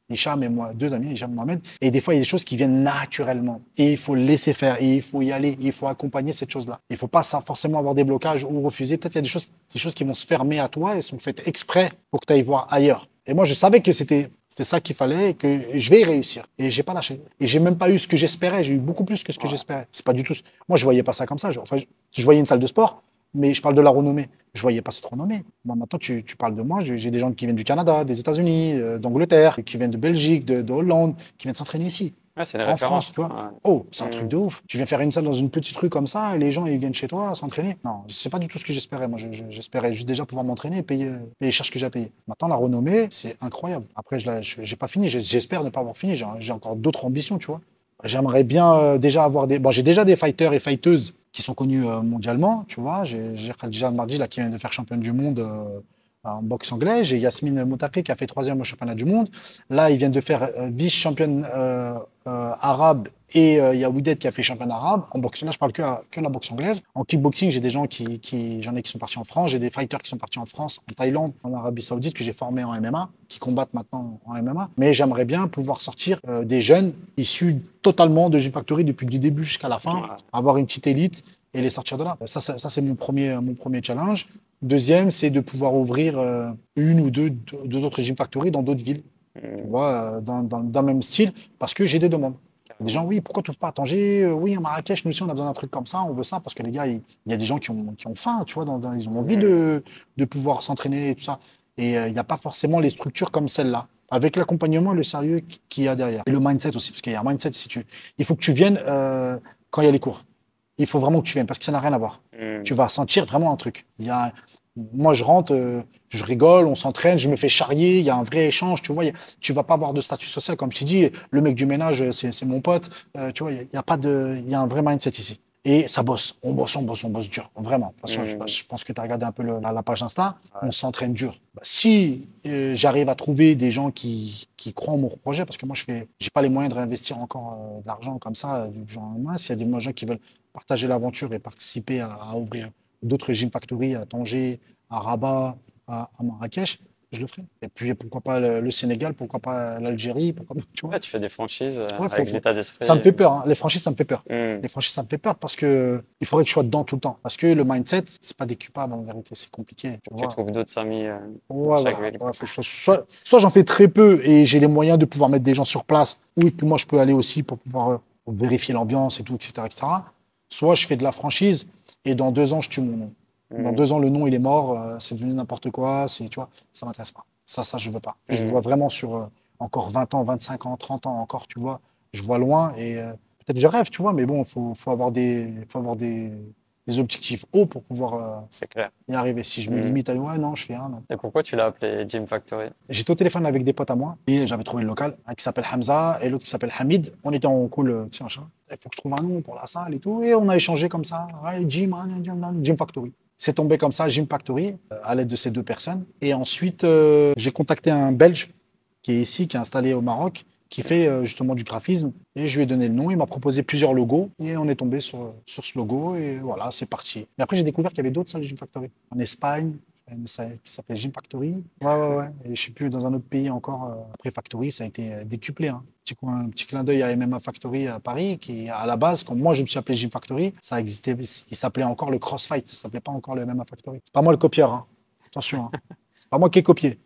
Hicham et moi, deux amis, Hicham et Mohamed, et des fois, il y a des choses qui viennent naturellement. Et il faut laisser faire, et il faut y aller, et il faut accompagner cette chose-là. Il ne faut pas forcément avoir des blocages ou refuser. Peut-être qu'il y a des choses qui vont se fermer à toi et sont faites exprès pour que tu ailles voir ailleurs. Et moi, je savais que c'était ça qu'il fallait et que je vais y réussir. Et j'ai pas lâché. Et j'ai même pas eu ce que j'espérais. J'ai eu beaucoup plus que ce que Ouais. j'espérais. C'est pas du tout. Moi, je voyais pas ça comme ça. Enfin, je voyais une salle de sport, mais je parle de la renommée. Je voyais pas cette renommée. Moi, maintenant, tu parles de moi. J'ai des gens qui viennent du Canada, des États-Unis, d'Angleterre, qui viennent de Belgique, de Hollande, qui viennent s'entraîner ici. Ouais, c'est des En France, références. tu vois. Ouais. Oh, c'est un truc Mm. de ouf. Tu viens faire une salle dans une petite rue comme ça, et les gens, ils viennent chez toi s'entraîner. Non, c'est pas du tout ce que j'espérais. Moi, j'espérais juste déjà pouvoir m'entraîner et payer les charges que j'ai à payer. Maintenant, la renommée, c'est incroyable. Après, j'ai pas fini. J'espère ne pas avoir fini. J'ai encore d'autres ambitions, tu vois. J'aimerais bien déjà avoir des. Bon, j'ai déjà des fighters et fighteuses qui sont connus mondialement, tu vois. J'ai Khadija Mardi là qui vient de faire championne du monde en boxe anglais. J'ai Yasmine Moutaki qui a fait troisième au championnat du monde. Là, ils viennent de faire vice-championne arabe et il y a Ouidet qui a fait championnat arabe. En boxe, là, je parle que la boxe anglaise. En kickboxing, j'ai des gens j'en ai qui sont partis en France. J'ai des fighters qui sont partis en France, en Thaïlande, en Arabie Saoudite que j'ai formés en MMA, qui combattent maintenant en MMA. Mais j'aimerais bien pouvoir sortir des jeunes issus totalement de Gym Factory depuis du début jusqu'à la fin, Ouais. avoir une petite élite et les sortir de là. Ça c'est mon premier challenge. Deuxième, c'est de pouvoir ouvrir une ou deux autres Gym Factory dans d'autres villes, tu Mm. vois, dans le même style, parce que j'ai des demandes. Des gens, oui, pourquoi tu n'ouvres pas à Tanger? Oui, à Marrakech, nous aussi, on a besoin d'un truc comme ça, on veut ça, parce que les gars, il y a des gens qui ont faim, tu vois, ils ont envie de pouvoir s'entraîner et tout ça. Et il n'y a pas forcément les structures comme celle-là, avec l'accompagnement et le sérieux qu'il y a derrière. Et le mindset aussi, parce qu'il y a un mindset, il faut que tu viennes quand il y a les cours. Il faut vraiment que tu viennes, parce que ça n'a rien à voir. Mm. Tu vas sentir vraiment un truc. Moi, je rentre, je rigole, on s'entraîne, je me fais charrier, il y a un vrai échange, tu vois. Tu vas pas avoir de statut social, comme je t'ai dit. Le mec du ménage, c'est mon pote. Tu vois, il y a pas de, il y a un vrai mindset ici. Et ça bosse. On bosse dur. Vraiment. Parce que je pense que tu as regardé un peu la page Insta. On s'entraîne dur. Bah, si j'arrive à trouver des gens qui croient en mon projet, parce que moi, j'ai pas les moyens de réinvestir encore de l'argent comme ça, du jour au lendemain. S'il y a des gens qui veulent partager l'aventure et participer à ouvrir d'autres Gym Factory à Tanger, à Rabat, à Marrakech, je le ferai. Et puis pourquoi pas le Sénégal, pourquoi pas l'Algérie, pourquoi pas, tu vois. Ouais, tu fais des franchises Ouais, avec l'état d'esprit. ça me fait peur, hein. Les franchises, ça me fait peur. Mm. Les franchises, ça me fait peur parce que il faudrait que je sois dedans tout le temps. Parce que le mindset, c'est pas décupable en vérité, c'est compliqué. Tu Tu vois. trouves d'autres amis Ouais, dans chaque voilà. ville. Ouais, faut que soit j'en fais très peu et j'ai les moyens de pouvoir mettre des gens sur place, ou puis moi je peux aller aussi pour pouvoir vérifier l'ambiance et tout, etc., etc. Soit je fais de la franchise et dans 2 ans je tue mon nom. Dans Mm. 2 ans le nom il est mort, c'est devenu n'importe quoi, tu vois, ça m'intéresse pas. Ça je veux pas. Je Mm. vois vraiment sur encore 20 ans, 25 ans, 30 ans encore, tu vois, je vois loin et peut-être je rêve, tu vois, mais bon, faut avoir des des objectifs hauts pour pouvoir C'est clair. y arriver. Si je me limite à ouais, non, je fais un, non. Et pourquoi tu l'as appelé Gym Factory? J'étais au téléphone avec des potes à moi et j'avais trouvé le local, un qui s'appelle Hamza et l'autre qui s'appelle Hamid. On était en call, tu sais, machin. Il faut que je trouve un nom pour la salle et tout. Et on a échangé comme ça. Ouais, Gym Factory. C'est tombé comme ça, Gym Factory, à l'aide de ces deux personnes. Et ensuite, j'ai contacté un Belge qui est ici, qui est installé au Maroc, qui fait justement du graphisme. Et je lui ai donné le nom. Il m'a proposé plusieurs logos. Et on est tombé sur ce logo. Et voilà, c'est parti. Mais après, j'ai découvert qu'il y avait d'autres salles de Gym Factory. En Espagne, qui s'appelait Gym Factory. Ouais. Et je sais plus, dans un autre pays encore, après Factory, ça a été décuplé. Hein. Un petit clin d'œil à MMA Factory à Paris, qui, à la base, quand moi je me suis appelé Gym Factory, ça existait, il s'appelait encore le Crossfight, ça s'appelait pas encore le MMA Factory. C'est pas moi le copieur, hein. Attention, hein. C'est pas moi qui ai copié.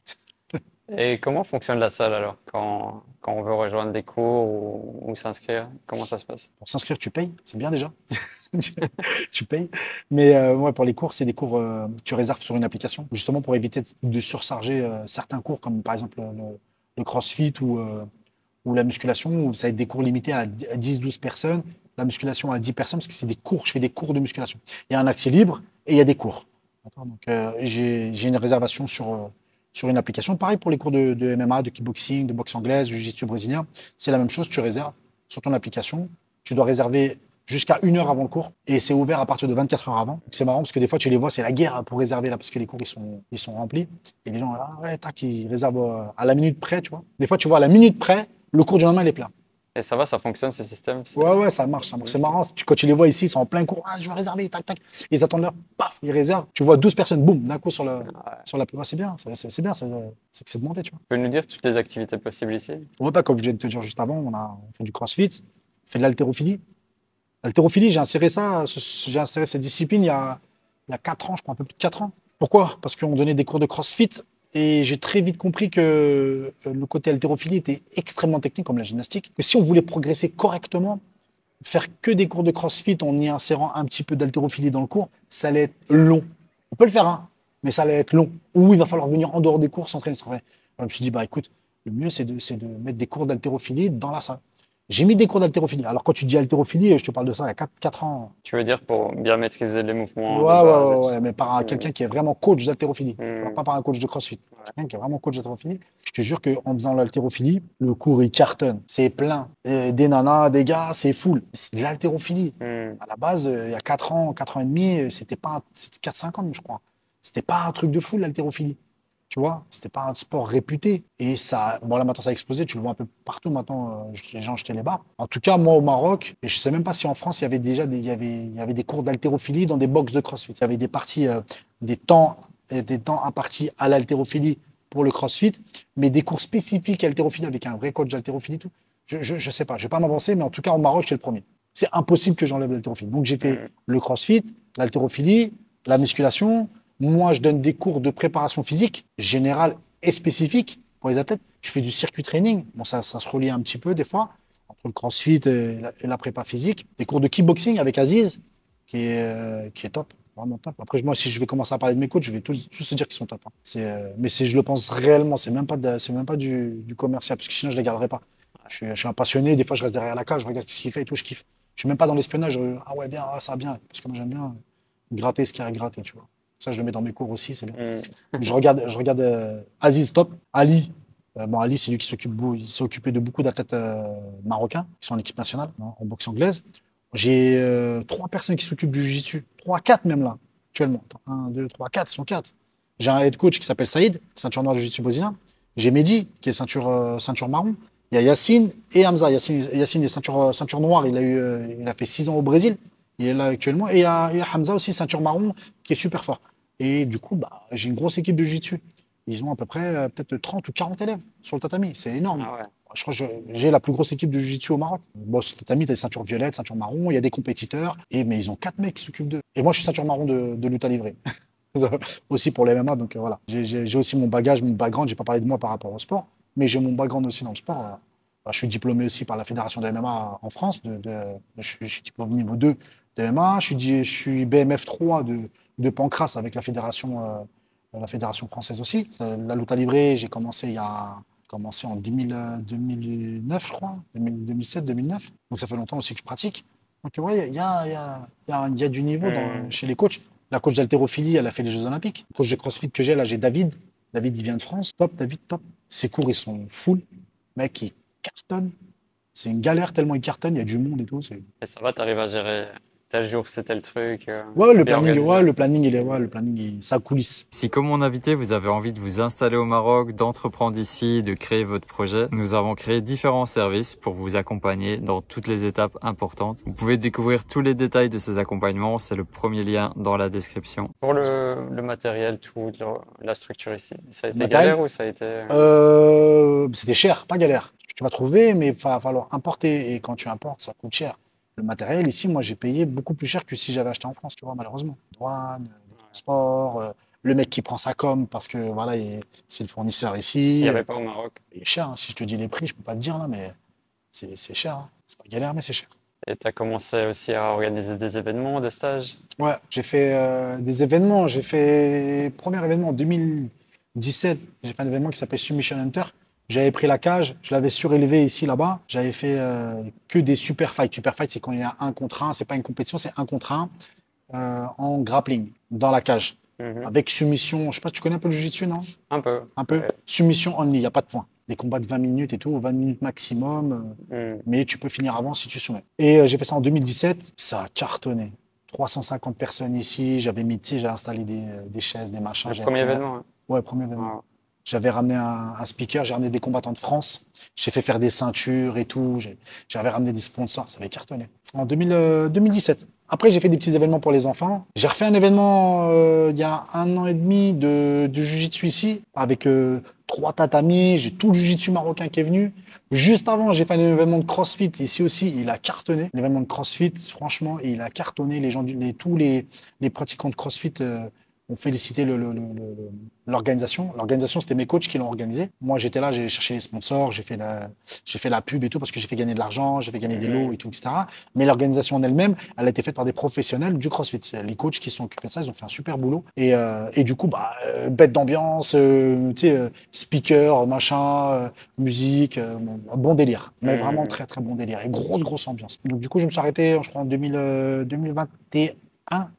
Et comment fonctionne la salle alors quand on veut rejoindre des cours ou s'inscrire? Comment ça se passe? Pour s'inscrire, tu payes, c'est bien déjà. Tu payes. Mais ouais, pour les cours, c'est des cours, tu réserves sur une application, justement pour éviter de surcharger certains cours, comme par exemple le CrossFit ou la musculation, où ça va être des cours limités à 10-12 personnes, la musculation à 10 personnes, parce que c'est des cours, je fais des cours de musculation. Il y a un accès libre et il y a des cours. D'accord. Donc j'ai une réservation sur une application. Pareil pour les cours de MMA, de kickboxing, de boxe anglaise, de jiu-jitsu brésilien. C'est la même chose, tu réserves sur ton application. Tu dois réserver jusqu'à 1 heure avant le cours et c'est ouvert à partir de 24 heures avant. Donc, c'est marrant parce que des fois tu les vois, c'est la guerre pour réserver là parce que les cours ils sont remplis et les gens ah ouais, tac, ils réservent à la minute près, tu vois. Des fois tu vois à la minute près, le cours du lendemain il est plein. Et ça va, ça fonctionne ce système? Ouais, ça marche, ça marche. C'est marrant. Quand tu les vois ici, ils sont en plein cours. Ah, je vais réserver, tac, tac. Ils attendent l'heure, paf, ils réservent. Tu vois 12 personnes, boum, d'un coup sur Ouais. la. Ouais, c'est bien, c'est bien, c'est que c'est demandé, tu vois. Tu peux nous dire toutes les activités possibles ici? Ouais, pas comme je viens de te dire juste avant, on fait du crossfit, on fait de l'haltérophilie. L'haltérophilie, j'ai inséré cette discipline il y a 4 ans, je crois, un peu plus de 4 ans. Pourquoi? Parce qu'on donnait des cours de crossfit et j'ai très vite compris que le côté haltérophilie était extrêmement technique, comme la gymnastique, que si on voulait progresser correctement, faire que des cours de crossfit en y insérant un petit peu d'haltérophilie dans le cours, ça allait être long. On peut le faire, hein, mais ça allait être long. Ou il va falloir venir en dehors des cours s'entraîner. Alors, je me suis dit, bah écoute, le mieux, c'est de mettre des cours d'haltérophilie dans la salle. J'ai mis des cours d'haltérophilie. Alors, quand tu dis haltérophilie, je te parle de ça il y a 4 ans. Tu veux dire pour bien maîtriser les mouvements de Ouais, base et tout ça? mais par quelqu'un qui est vraiment coach d'haltérophilie. Hmm. Pas par un coach de CrossFit. Quelqu'un qui est vraiment coach d'haltérophilie. Je te jure qu'en faisant l'haltérophilie, le cours, il cartonne. C'est plein. Et des nanas, des gars, c'est full. C'est de l'haltérophilie. Hmm. À la base, il y a 4 ans et demi, c'était 4-5 ans, je crois. C'était pas un truc de fou, l'haltérophilie. Tu vois, c'était pas un sport réputé. Et ça, bon là maintenant ça a explosé, tu le vois un peu partout maintenant, les gens jetaient les barres. En tout cas, moi au Maroc, et je sais même pas si en France il y avait déjà il y avait des cours d'haltérophilie dans des box de CrossFit. Il y avait des parties, des temps impartis à l'haltérophilie pour le CrossFit, mais des cours spécifiques à l'haltérophilie avec un vrai coach d'haltérophilie, tout. Je sais pas, je vais pas m'avancer, mais en tout cas au Maroc, j'étais le premier. C'est impossible que j'enlève l'haltérophilie. Donc j'ai fait le CrossFit, l'haltérophilie, la musculation. Moi, je donne des cours de préparation physique, générale et spécifique pour les athlètes. Je fais du circuit training. Bon, ça se relie un petit peu des fois, entre le crossfit et la prépa physique. Des cours de kickboxing avec Aziz, qui est top, vraiment top. Après, moi, si je vais commencer à parler de mes coachs, je vais tous se dire qu'ils sont top. Hein. Mais je le pense réellement, c'est même pas, c'est même pas du commercial, parce que sinon, je ne les garderai pas. Je suis un passionné, des fois, je reste derrière la cage, je regarde ce qu'il fait et tout, je kiffe. Je suis même pas dans l'espionnage, ah ouais, bien, ah, ça bien, parce que moi, j'aime bien gratter ce qu'il y a à gratter, tu vois. Ça, je le mets dans mes cours aussi, c'est bien. Je regarde Aziz top, Ali. Bon, Ali, c'est lui qui il s'est occupé de beaucoup d'athlètes marocains qui sont en équipe nationale, hein, en boxe anglaise. J'ai 3 personnes qui s'occupent du jiu-jitsu, 3, 4 même là, actuellement. 1, 2, 3, 4, ils sont 4. J'ai un head coach qui s'appelle Saïd, ceinture noire de jiu-jitsu brésilien. J'ai Mehdi, qui est ceinture marron. Il y a Yacine et Hamza. Yacine est ceinture noire, il a fait 6 ans au Brésil. Il est là actuellement. Et il y a Hamza aussi, ceinture marron, qui est super fort. Et du coup, bah, j'ai une grosse équipe de jiu-jitsu. Ils ont à peu près peut-être 30 ou 40 élèves sur le tatami. C'est énorme. Ah ouais. Je crois que j'ai la plus grosse équipe de jiu-jitsu au Maroc. Bon, sur le tatami, tu as des ceintures violettes, ceinture marron, il y a des compétiteurs. Mais ils ont 4 mecs qui s'occupent d'eux. Et moi, je suis ceinture marron de lutte à livrer. Aussi pour les MMA. Donc voilà. J'ai aussi mon bagage, mon background. Je n'ai pas parlé de moi par rapport au sport. Mais j'ai mon background aussi dans le sport. Je suis diplômé aussi par la Fédération de MMA en France. Je suis diplômé niveau 2 de MMA. Je suis BMF 3 de Pancras avec la fédération française aussi. La lutte à livrer, j'ai commencé en 2009, je crois, 2007, 2009. Donc ça fait longtemps aussi que je pratique. Donc, ouais, il y a du niveau Hmm. chez les coachs. La coach d'haltérophilie, elle a fait les Jeux Olympiques. Le coach de CrossFit que j'ai, là, j'ai David. David, il vient de France. Top, David, top. Ses cours, ils sont full. Mec, il cartonne. C'est une galère tellement il cartonne. Il y a du monde et tout. Et ça va, t'arrives à gérer tel jour, c'est tel truc, Ouais, c'est bien organisé. le planning, il est, ouais, le planning, ça coulisse. Si comme mon invité, vous avez envie de vous installer au Maroc, d'entreprendre ici, de créer votre projet, nous avons créé différents services pour vous accompagner dans toutes les étapes importantes. Vous pouvez découvrir tous les détails de ces accompagnements, c'est le premier lien dans la description. Pour le matériel, tout, la structure ici, ça a Le été matériel, galère ou ça a été... c'était cher, pas galère. Tu vas trouver, mais il va falloir importer. Et quand tu importes, ça coûte cher. Le matériel, ici, moi, j'ai payé beaucoup plus cher que si j'avais acheté en France, tu vois, malheureusement. Douane, les transports, le mec qui prend sa com parce que voilà, c'est le fournisseur Il n'y ici. avait pas au Maroc. Il est cher, hein. Si je te dis les prix, je peux pas te dire là, mais c'est cher, hein. C'est pas galère, mais c'est cher. Et tu as commencé aussi à organiser des événements, des stages. Ouais, j'ai fait des événements. J'ai fait premier événement en 2017. J'ai fait un événement qui s'appelle Submission Hunter. J'avais pris la cage, je l'avais surélevé ici, là-bas. J'avais fait que des super fights. Super fight, c'est quand il y a un contre un. C'est pas une compétition, c'est un contre un en grappling dans la cage. Mhm. Avec soumission. Je sais pas, tu connais un peu le jiu-jitsu, non? Un peu. Un peu. Ouais. Soumission only, il n'y a pas de points. Des combats de 20 minutes et tout, 20 minutes maximum. Mhm. Mais tu peux finir avant si tu soumets. Et j'ai fait ça en 2017. Ça a cartonné. 350 personnes ici. J'avais mis, tu sais, j'ai installé des chaises, des machins. Le J'avais premier pris événement. Hein. ouais, premier événement. Wow. J'avais ramené un speaker, j'ai ramené des combattants de France. J'ai fait faire des ceintures et tout. J'avais ramené des sponsors. Ça avait cartonné. En 2017. Après, j'ai fait des petits événements pour les enfants. J'ai refait un événement il y a un an et demi de Jiu-Jitsu ici, avec 3 tatamis. J'ai tout le Jiu-Jitsu marocain qui est venu. Juste avant, j'ai fait un événement de CrossFit ici aussi. Il a cartonné. L'événement de CrossFit, franchement, il a cartonné. Les gens, tous les pratiquants de CrossFit ont félicité l'organisation. L'organisation, c'était mes coachs qui l'ont organisé. Moi, j'étais là, j'ai cherché les sponsors, j'ai fait la pub et tout parce que j'ai fait gagner de l'argent, j'ai fait gagner des lots Mhm. et tout, etc. Mais l'organisation en elle-même, elle a été faite par des professionnels du CrossFit. Les coachs qui sont occupés de ça, ils ont fait un super boulot. Et du coup, bah, bête d'ambiance, tu sais, speaker, machin, musique, bon délire. Mais vraiment Mhm. très, très bon délire. Et grosse ambiance. Donc, du coup, je me suis arrêté, je crois, en 2021.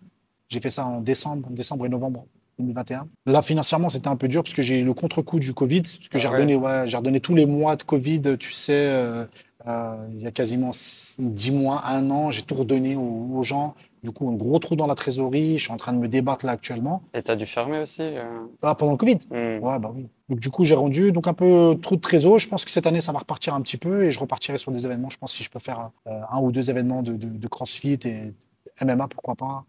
J'ai fait ça en décembre et novembre 2021. Là, financièrement, c'était un peu dur parce que j'ai eu le contre-coup du Covid, parce que Ah ouais. j'ai redonné tous les mois de Covid, tu sais, il y a quasiment 10 mois, un an, j'ai tout redonné aux gens. Du coup, un gros trou dans la trésorerie. Je suis en train de me débattre là actuellement. Et t'as dû fermer aussi. Ah, pendant le Covid? Mhm. Ouais, bah oui. Donc, du coup, j'ai rendu donc un peu trou de trésor. Je pense que cette année, ça va repartir un petit peu et je repartirai sur des événements. Je pense que si je peux faire un ou deux événements de CrossFit et MMA, pourquoi pas.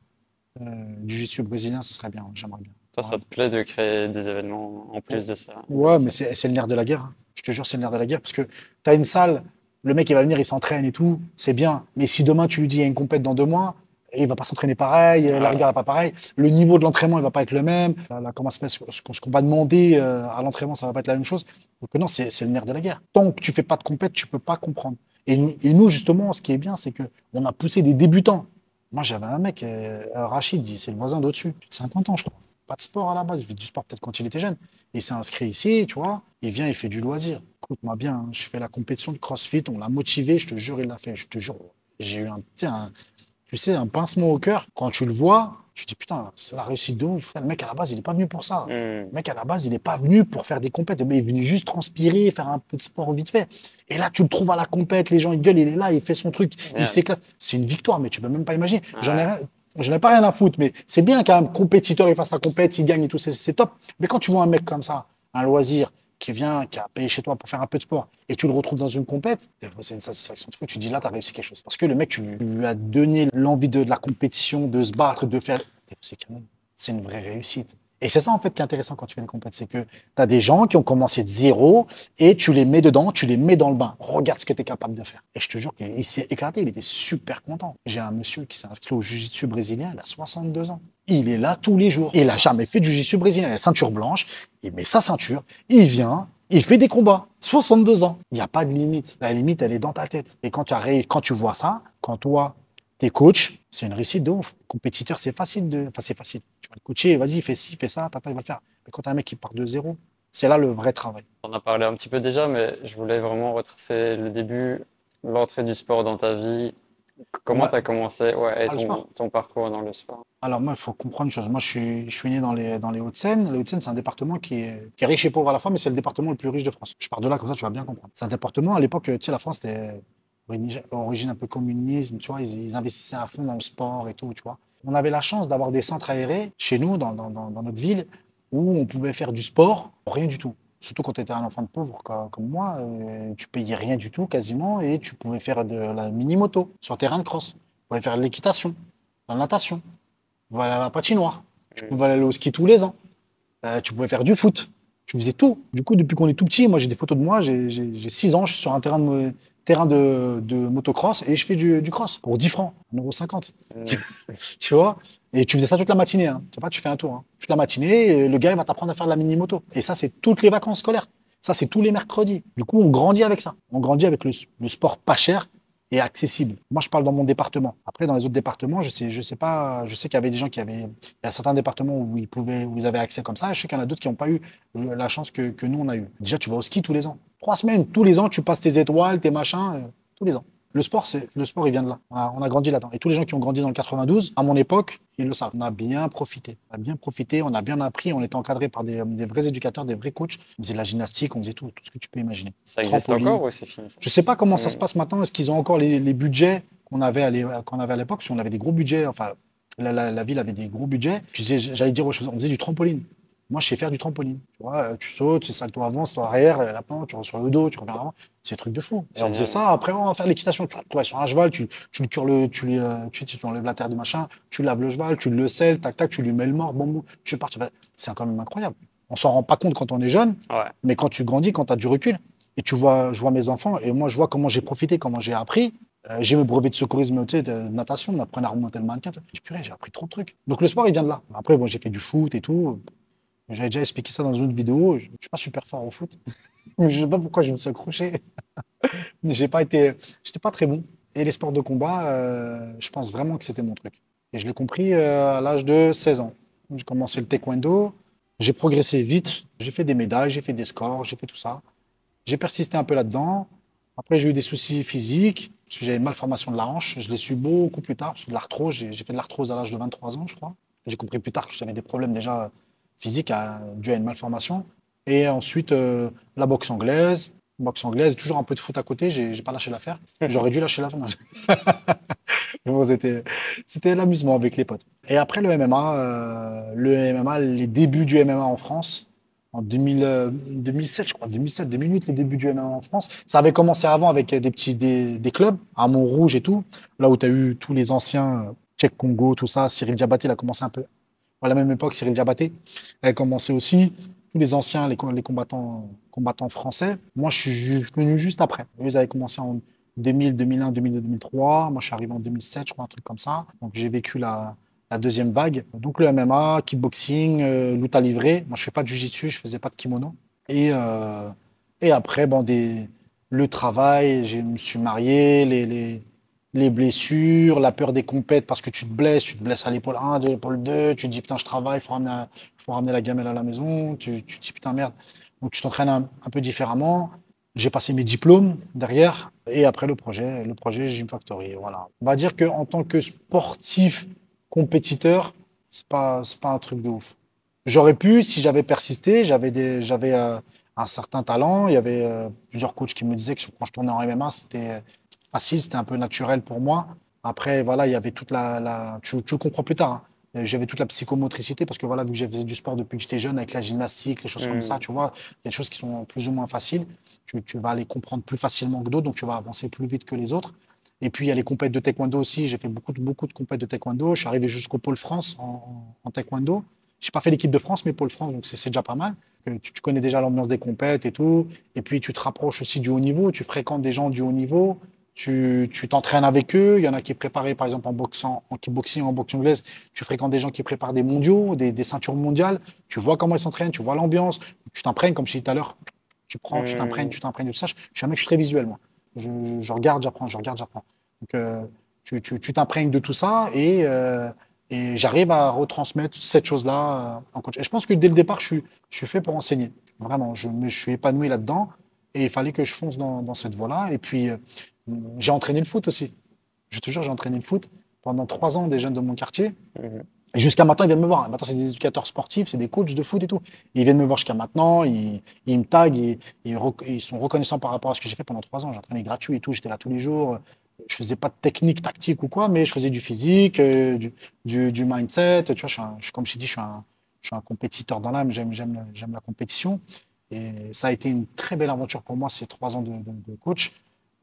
Du jiu-jitsu brésilien, ce serait bien, j'aimerais bien. Toi, Ouais, ça te plaît de créer des événements en plus de ça, ouais, mais ça. c'est le nerf de la guerre, hein. Je te jure, c'est le nerf de la guerre parce que tu as une salle, le mec il va venir, il s'entraîne et tout, c'est bien. Mais si demain tu lui dis il y a une compète dans 2 mois, il va pas s'entraîner pareil, la Ah, rigueur n'est pas pareil, le niveau de l'entraînement il va pas être le même, comment se passe, ce qu'on va demander à l'entraînement ça va pas être la même chose. Donc non, c'est le nerf de la guerre. Tant que tu fais pas de compète, tu peux pas comprendre. Et nous justement, ce qui est bien, c'est que on a poussé des débutants. Moi j'avais un mec, Rachid, c'est le voisin d'au-dessus, plus de 50 ans je crois. Pas de sport à la base, il fait du sport peut-être quand il était jeune. Il s'est inscrit ici, tu vois. Il vient, il fait du loisir. Écoute-moi bien, hein, je fais la compétition de CrossFit, on l'a motivé, je te jure, il l'a fait. Je te jure, j'ai eu tu sais, un pincement au cœur. Quand tu le vois, tu te dis putain, c'est la réussite de ouf. Le mec, à la base, il n'est pas venu pour ça. hmm. Le mec, à la base, il n'est pas venu pour faire des compètes, mais il est venu juste transpirer, faire un peu de sport vite fait. Et là, tu le trouves à la compète, les gens, ils gueulent, il est là, il fait son truc, il Bien. s'éclate. C'est une victoire, mais tu peux même pas imaginer. Ouais. Je n'ai pas rien à foutre, mais c'est bien qu'un compétiteur il fasse sa compète, il gagne et tout, c'est top. Mais quand tu vois un mec comme ça, un loisir, qui vient, qui a payé chez toi pour faire un peu de sport, et tu le retrouves dans une compète, c'est une satisfaction de fou. Tu dis là, tu as réussi quelque chose. Parce que le mec, tu lui as donné l'envie de la compétition, de se battre, de faire. C'est canon. C'est une vraie réussite. Et c'est ça, en fait, qui est intéressant quand tu fais les compètes, c'est que tu as des gens qui ont commencé de zéro et tu les mets dedans, tu les mets dans le bain. Regarde ce que tu es capable de faire. Et je te jure qu'il s'est éclaté, il était super content. J'ai un monsieur qui s'est inscrit au jiu-jitsu brésilien, il a 62 ans. Il est là tous les jours. Il n'a jamais fait du jiu-jitsu brésilien. Il a la ceinture blanche, il met sa ceinture, il vient, il fait des combats. 62 ans. Il n'y a pas de limite. La limite, elle est dans ta tête. Et quand tu vois ça, quand toi, t'es coach, c'est une réussite de ouf. Compétiteur, c'est facile de. Enfin, c'est facile. Tu vas le coacher, vas-y, fais ci, fais ça, papa, il va le faire. Mais quand t'as un mec qui part de zéro, c'est là le vrai travail. On a parlé un petit peu déjà, mais je voulais vraiment retracer le début, l'entrée du sport dans ta vie, Comment Ouais. tu as commencé ouais, et Ah, le sport. ton parcours dans le sport? Alors moi, il faut comprendre une chose. Moi, je suis né dans les Hauts-de-Seine. Les Hauts-de-Seine, c'est un département qui est riche et pauvre à la fois, mais c'est le département le plus riche de France. Je pars de là, comme ça, tu vas bien comprendre. C'est un département, à l'époque, tu sais, la France, c'était origine un peu communisme, tu vois, ils investissaient à fond dans le sport et tout, tu vois. On avait la chance d'avoir des centres aérés chez nous, dans notre ville, où on pouvait faire du sport, pour rien du tout. Surtout quand tu étais un enfant de pauvre comme moi, tu payais rien du tout quasiment et tu pouvais faire de la mini-moto sur terrain de cross. Tu pouvais faire de l'équitation, la natation. Voilà la patinoire. Tu Hmm. pouvais aller au ski tous les ans. Tu pouvais faire du foot. Tu faisais tout. Du coup, depuis qu'on est tout petit, moi j'ai des photos de moi, j'ai 6 ans, je suis sur un terrain de motocross et je fais du cross pour 10 francs, 1,50 €. Hmm. Tu vois? Et tu faisais ça toute la matinée. Hein. Tu sais pas, tu fais un tour. Hein. Toute la matinée, et le gars il va t'apprendre à faire de la mini-moto. Et ça, c'est toutes les vacances scolaires. Ça, c'est tous les mercredis. Du coup, on grandit avec ça. On grandit avec le sport pas cher et accessible. Moi, je parle dans mon département. Après, dans les autres départements, je sais pas, je sais qu'il y avait des gens il y a certains départements où ils avaient accès comme ça. Je sais qu'il y en a d'autres qui n'ont pas eu la chance que nous, on a eu. Déjà, tu vas au ski tous les ans. 3 semaines, tous les ans, tu passes tes étoiles, tes machins, tous les ans. Le sport, il vient de là. On a grandi là-dedans. Et tous les gens qui ont grandi dans le 92, à mon époque, ils le savent. On a bien profité. On a bien profité, on a bien appris. On était encadré par des vrais éducateurs, des vrais coachs. On faisait de la gymnastique, on faisait tout ce que tu peux imaginer. Ça existe Trampoline. encore ou c'est fini ça? Je sais pas comment ça se Hmm. passe maintenant. Est-ce qu'ils ont encore les budgets qu'on avait à l'époque? Si on avait des gros budgets, enfin, la ville avait des gros budgets. J'allais dire, on faisait du trampoline. Moi, je sais faire du trampoline. Tu vois, tu sautes, tu salto avant, salto arrière, la plante, tu rentres sur le dos, tu reviens avant. C'est un truc de fou. Et on faisait Génial. ça. Après, on va faire l'équitation. Tu courais sur un cheval, tu le cures tu enlèves la terre du machin, tu laves le cheval, tu le selles, tac, tac, tu lui mets le mort, bon, bon, tu pars. C'est quand même incroyable. On s'en rend pas compte quand on est jeune, Ouais. mais quand tu grandis, quand tu as du recul, et je vois mes enfants, et moi, je vois comment j'ai profité, comment j'ai appris. J'ai mes brevets de secourisme, tu sais, de natation, on m'apprenait à remonter le mannequin. Je dis, purée, j'ai appris trop de trucs. Donc le sport, il vient de là. Après, bon, j'ai fait du foot et tout. J'avais déjà expliqué ça dans une autre vidéo. Je ne suis pas super fort au foot. Je ne sais pas pourquoi je me suis accroché. J'étais pas très bon. Et les sports de combat, je pense vraiment que c'était mon truc. Et je l'ai compris à l'âge de 16 ans. J'ai commencé le taekwondo. J'ai progressé vite. J'ai fait des médailles, j'ai fait des scores, j'ai fait tout ça. J'ai persisté un peu là-dedans. Après, j'ai eu des soucis physiques, parce que j'avais une malformation de la hanche. Je l'ai su beaucoup plus tard, parce que de l'arthrose, j'ai fait de l'arthrose à l'âge de 23 ans, je crois. J'ai compris plus tard que j'avais des problèmes déjà physiques dus à une malformation. Et ensuite, la boxe anglaise. Boxe anglaise, toujours un peu de foot à côté, j'ai pas lâché l'affaire. J'aurais dû lâcher l'affaire. Mais bon, c'était l'amusement avec les potes. Et après le MMA, les débuts du MMA en France, en 2000, 2007, je crois, 2007, 2008, les débuts du MMA en France. Ça avait commencé avant avec des clubs, à Montrouge et tout, là où tu as eu tous les anciens, Tchèque Congo, tout ça. Cyril Diabaté, il a commencé un peu à la même époque. Cyril Diabaté a commencé aussi. Tous les anciens, les combattants français. Moi, je suis venu juste après. Eux, ils avaient commencé en 2000, 2001, 2002, 2003. Moi, je suis arrivé en 2007, je crois, un truc comme ça. Donc, j'ai vécu la deuxième vague. Donc, le MMA, kickboxing, lutte à livrer. Moi, je fais pas de jiu-jitsu, je faisais pas de kimono. Et, euh, et après, le travail, je me suis marié, les blessures, la peur des compètes parce que tu te blesses à l'épaule 1, de l'épaule 2, tu te dis putain, je travaille, faut ramener la gamelle à la maison, tu te dis putain, merde. Donc tu t'entraînes un peu différemment. J'ai passé mes diplômes derrière et après le projet Gym Factory. Voilà. On va dire qu'en tant que sportif compétiteur, c'est pas un truc de ouf. J'aurais pu, si j'avais persisté, j'avais un certain talent. Il y avait plusieurs coachs qui me disaient que quand je tournais en MMA, c'était facile, c'était un peu naturel pour moi. Après, voilà, il y avait toute tu le comprends plus tard. Hein. J'avais toute la psychomotricité parce que voilà, vu que j'ai fait du sport depuis que j'étais jeune avec la gymnastique, les choses comme ça, Hmm. tu vois, il y a des choses qui sont plus ou moins faciles. Tu vas les comprendre plus facilement que d'autres, donc tu vas avancer plus vite que les autres. Et puis il y a les compètes de taekwondo aussi. J'ai fait beaucoup de compètes de taekwondo. Je suis arrivé jusqu'au pôle France en taekwondo. J'ai pas fait l'équipe de France, mais pôle France, donc c'est déjà pas mal. Tu connais déjà l'ambiance des compètes et tout. Et puis tu te rapproches aussi du haut niveau. Tu fréquentes des gens du haut niveau. Tu t'entraînes avec eux. Il y en a qui préparaient, par exemple, en kickboxing, en boxe anglaise. Tu fréquentes des gens qui préparent des mondiaux, des ceintures mondiales. Tu vois comment ils s'entraînent, tu vois l'ambiance. Tu t'imprègnes, comme je disais tout à l'heure. Tu prends, Hmm. tu t'imprègnes de ça. Je suis un mec, je suis très visuel, moi. Je regarde, j'apprends, je regarde, j'apprends. Donc, tu t'imprègnes de tout ça et j'arrive à retransmettre cette chose-là en coach. Et je pense que dès le départ, je suis fait pour enseigner. Vraiment, je suis épanoui là-dedans et il fallait que je fonce dans cette voie-là. Et puis, j'ai entraîné le foot aussi. Je te jure, j'ai entraîné le foot pendant 3 ans des jeunes de mon quartier. Mhm. Et jusqu'à maintenant, ils viennent me voir. Maintenant, c'est des éducateurs sportifs, c'est des coachs de foot et tout. Ils viennent me voir jusqu'à maintenant, ils me taguent, ils sont reconnaissants par rapport à ce que j'ai fait pendant 3 ans. J'entraînais gratuit et tout, j'étais là tous les jours. Je faisais pas de technique tactique ou quoi, mais je faisais du physique, du mindset. Tu vois, comme je t'ai dit, je suis un compétiteur dans l'âme, j'aime la compétition. Et ça a été une très belle aventure pour moi, ces 3 ans de coach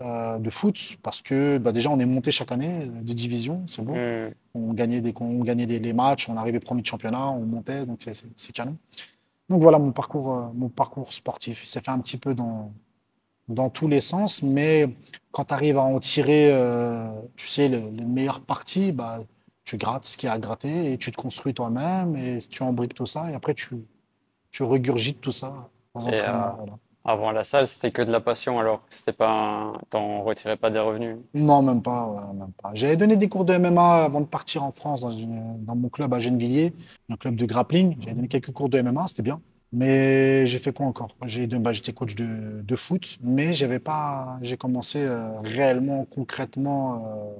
de foot, parce que bah, déjà, on est monté chaque année de division, c'est beau. Mhm. On gagnait les matchs, on arrivait premier de championnat, on montait, donc c'est canon. Donc voilà mon parcours sportif. Il s'est fait un petit peu dans tous les sens, mais quand tu arrives à en tirer, tu sais, les meilleures parties, bah, tu grattes ce qu'il y a à gratter et tu te construis toi-même et tu embriques tout ça et après tu regurgites tout ça aux Et entraînements. Voilà. avant la salle, c'était que de la passion alors. C'était pas t'en retirais pas des revenus. Non, même pas, ouais, même pas. J'avais donné des cours de MMA avant de partir en France dans mon club à Gennevilliers, un club de grappling. J'avais donné quelques cours de MMA, c'était bien. Mais j'ai fait quoi encore? J'étais coach de foot, mais j'ai commencé réellement, concrètement,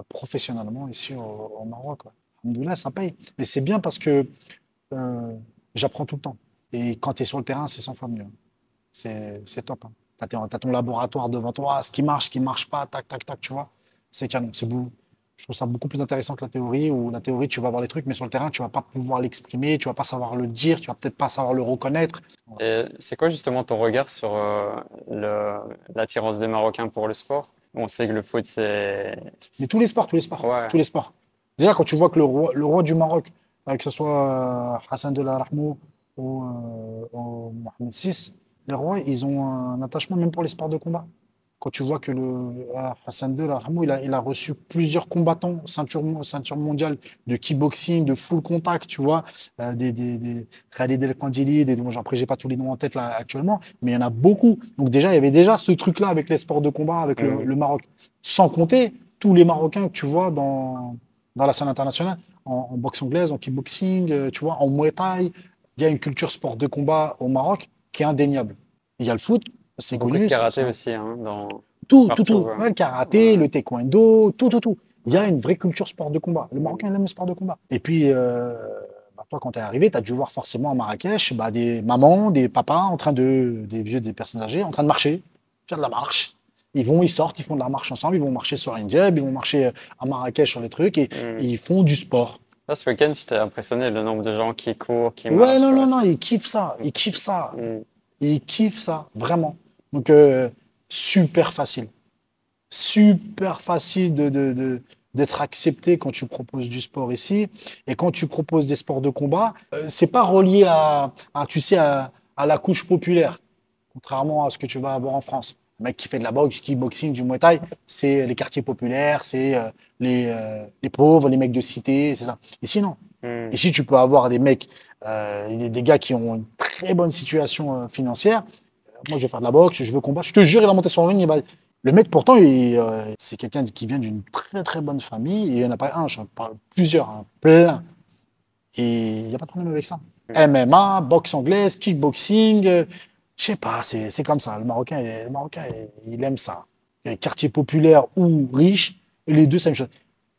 professionnellement ici au Maroc. Ouais. Alhamdoulilah, ça paye. Mais c'est bien parce que euh, j'apprends tout le temps. Et quand tu es sur le terrain, c'est 100 fois mieux. C'est top. Hein. T'as ton laboratoire devant toi, ce qui marche pas, tac, tac, tac, tu vois. C'est canon. Je trouve ça beaucoup plus intéressant que la théorie, où la théorie, tu vas voir les trucs, mais sur le terrain, tu vas pas pouvoir l'exprimer, tu vas pas savoir le dire, tu vas peut-être pas savoir le reconnaître. Voilà. Et c'est quoi justement ton regard sur l'attirance des Marocains pour le sport? On sait que le foot, Mais tous les sports, tous les sports, Ouais. tous les sports. Déjà, quand tu vois que le roi du Maroc, que ce soit Hassan II Rahmou ou Mohamed VI, les rois, ils ont un attachement même pour les sports de combat. Quand tu vois que Hassan II Rahmou, il a reçu plusieurs combattants, ceinture mondiale de kickboxing, de full contact, tu vois, des Khalid El Kandili, après, j'ai pas tous les noms en tête là actuellement, mais il y en a beaucoup. Donc déjà, il y avait déjà ce truc-là avec les sports de combat, avec le, Mhm. le Maroc. Sans compter tous les Marocains que tu vois dans la scène internationale, en boxe anglaise, en kickboxing, tu vois, en Muay Thai. Il y a une culture sport de combat au Maroc qui est indéniable. Il y a le foot, c'est Beaucoup de connu, karaté aussi, hein, tout, tout, partout. tout. Ouais. Ouais, le karaté, Ouais. le taekwondo, tout, tout, tout. Il y a une vraie culture sport de combat. Le Marocain, il aime le sport de combat. Et puis, bah, toi, quand tu es arrivé, tu as dû voir forcément à Marrakech bah, des mamans, des papas, des vieux, des personnes âgées, en train de marcher, faire de la marche. Ils sortent, ils font de la marche ensemble, ils vont marcher sur Indieb, ils vont marcher à Marrakech sur les trucs et Mhm. ils font du sport. Là, ce week-end, j'étais impressionné le nombre de gens qui courent, qui Ouais, marchent. non, non, Ouais, non, ils kiffent ça, ils kiffent ça, Mhm. ils kiffent ça, vraiment. Donc, super facile. Super facile d'être accepté quand tu proposes du sport ici. Et quand tu proposes des sports de combat, c'est pas relié tu sais, à la couche populaire, contrairement à ce que tu vas avoir en France. Le mec qui fait de la boxe, du kickboxing, du muay thai, c'est les quartiers populaires, c'est les pauvres, les mecs de cité, c'est ça. Ici, non. Mhm. Ici, tu peux avoir des mecs, des gars qui ont une très bonne situation financière. Moi, je vais faire de la boxe, je veux combattre. Je te jure, il va monter sur le ring. Le mec, pourtant, c'est quelqu'un qui vient d'une très très bonne famille. Et il n'y en a pas un, j'en parle plusieurs, hein, plein. Et il n'y a pas de problème avec ça. MMA, boxe anglaise, kickboxing, je sais pas, c'est comme ça. Le Marocain, il aime ça. Quartier populaire ou riche, les deux, c'est la même chose.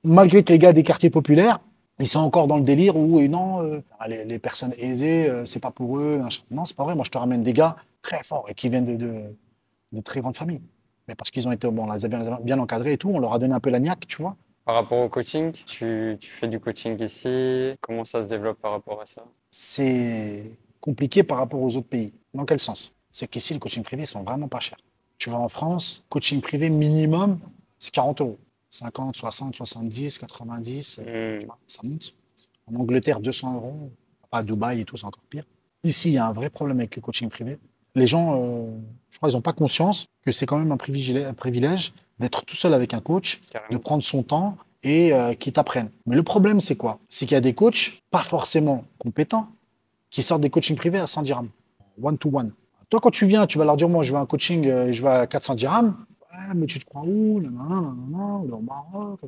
Malgré que les gars des quartiers populaires, ils sont encore dans le délire où non, les personnes aisées, c'est pas pour eux. Machin. Non, c'est pas vrai. Moi, je te ramène des gars très forts et qui viennent de très grandes familles. Mais parce qu'ils ont été, bon, on les a bien encadrés et tout, on leur a donné un peu la niaque, tu vois. Par rapport au coaching, tu fais du coaching ici. Comment ça se développe par rapport à ça? C'est compliqué par rapport aux autres pays. Dans quel sens? C'est qu'ici, le coaching privé, ils sont vraiment pas chers. Tu vas en France, coaching privé minimum, c'est 40 euros. 50, 60, 70, 90, tu Mhm. vois, ça monte. En Angleterre, 200 euros. À Dubaï et tout, c'est encore pire. Ici, il y a un vrai problème avec le coaching privé. Les gens, je crois, ils n'ont pas conscience que c'est quand même un privilège d'être tout seul avec un coach, de Carrément. prendre son temps et qui t'apprennent. Mais le problème, c'est quoi? C'est qu'il y a des coachs, pas forcément compétents, qui sortent des coachings privés à 100 dirhams, one to one. Toi, quand tu viens, tu vas leur dire, moi, je veux un coaching, je veux à 400 dirhams. Ouais, mais tu te crois où? Nanana, nanana, on est au Maroc.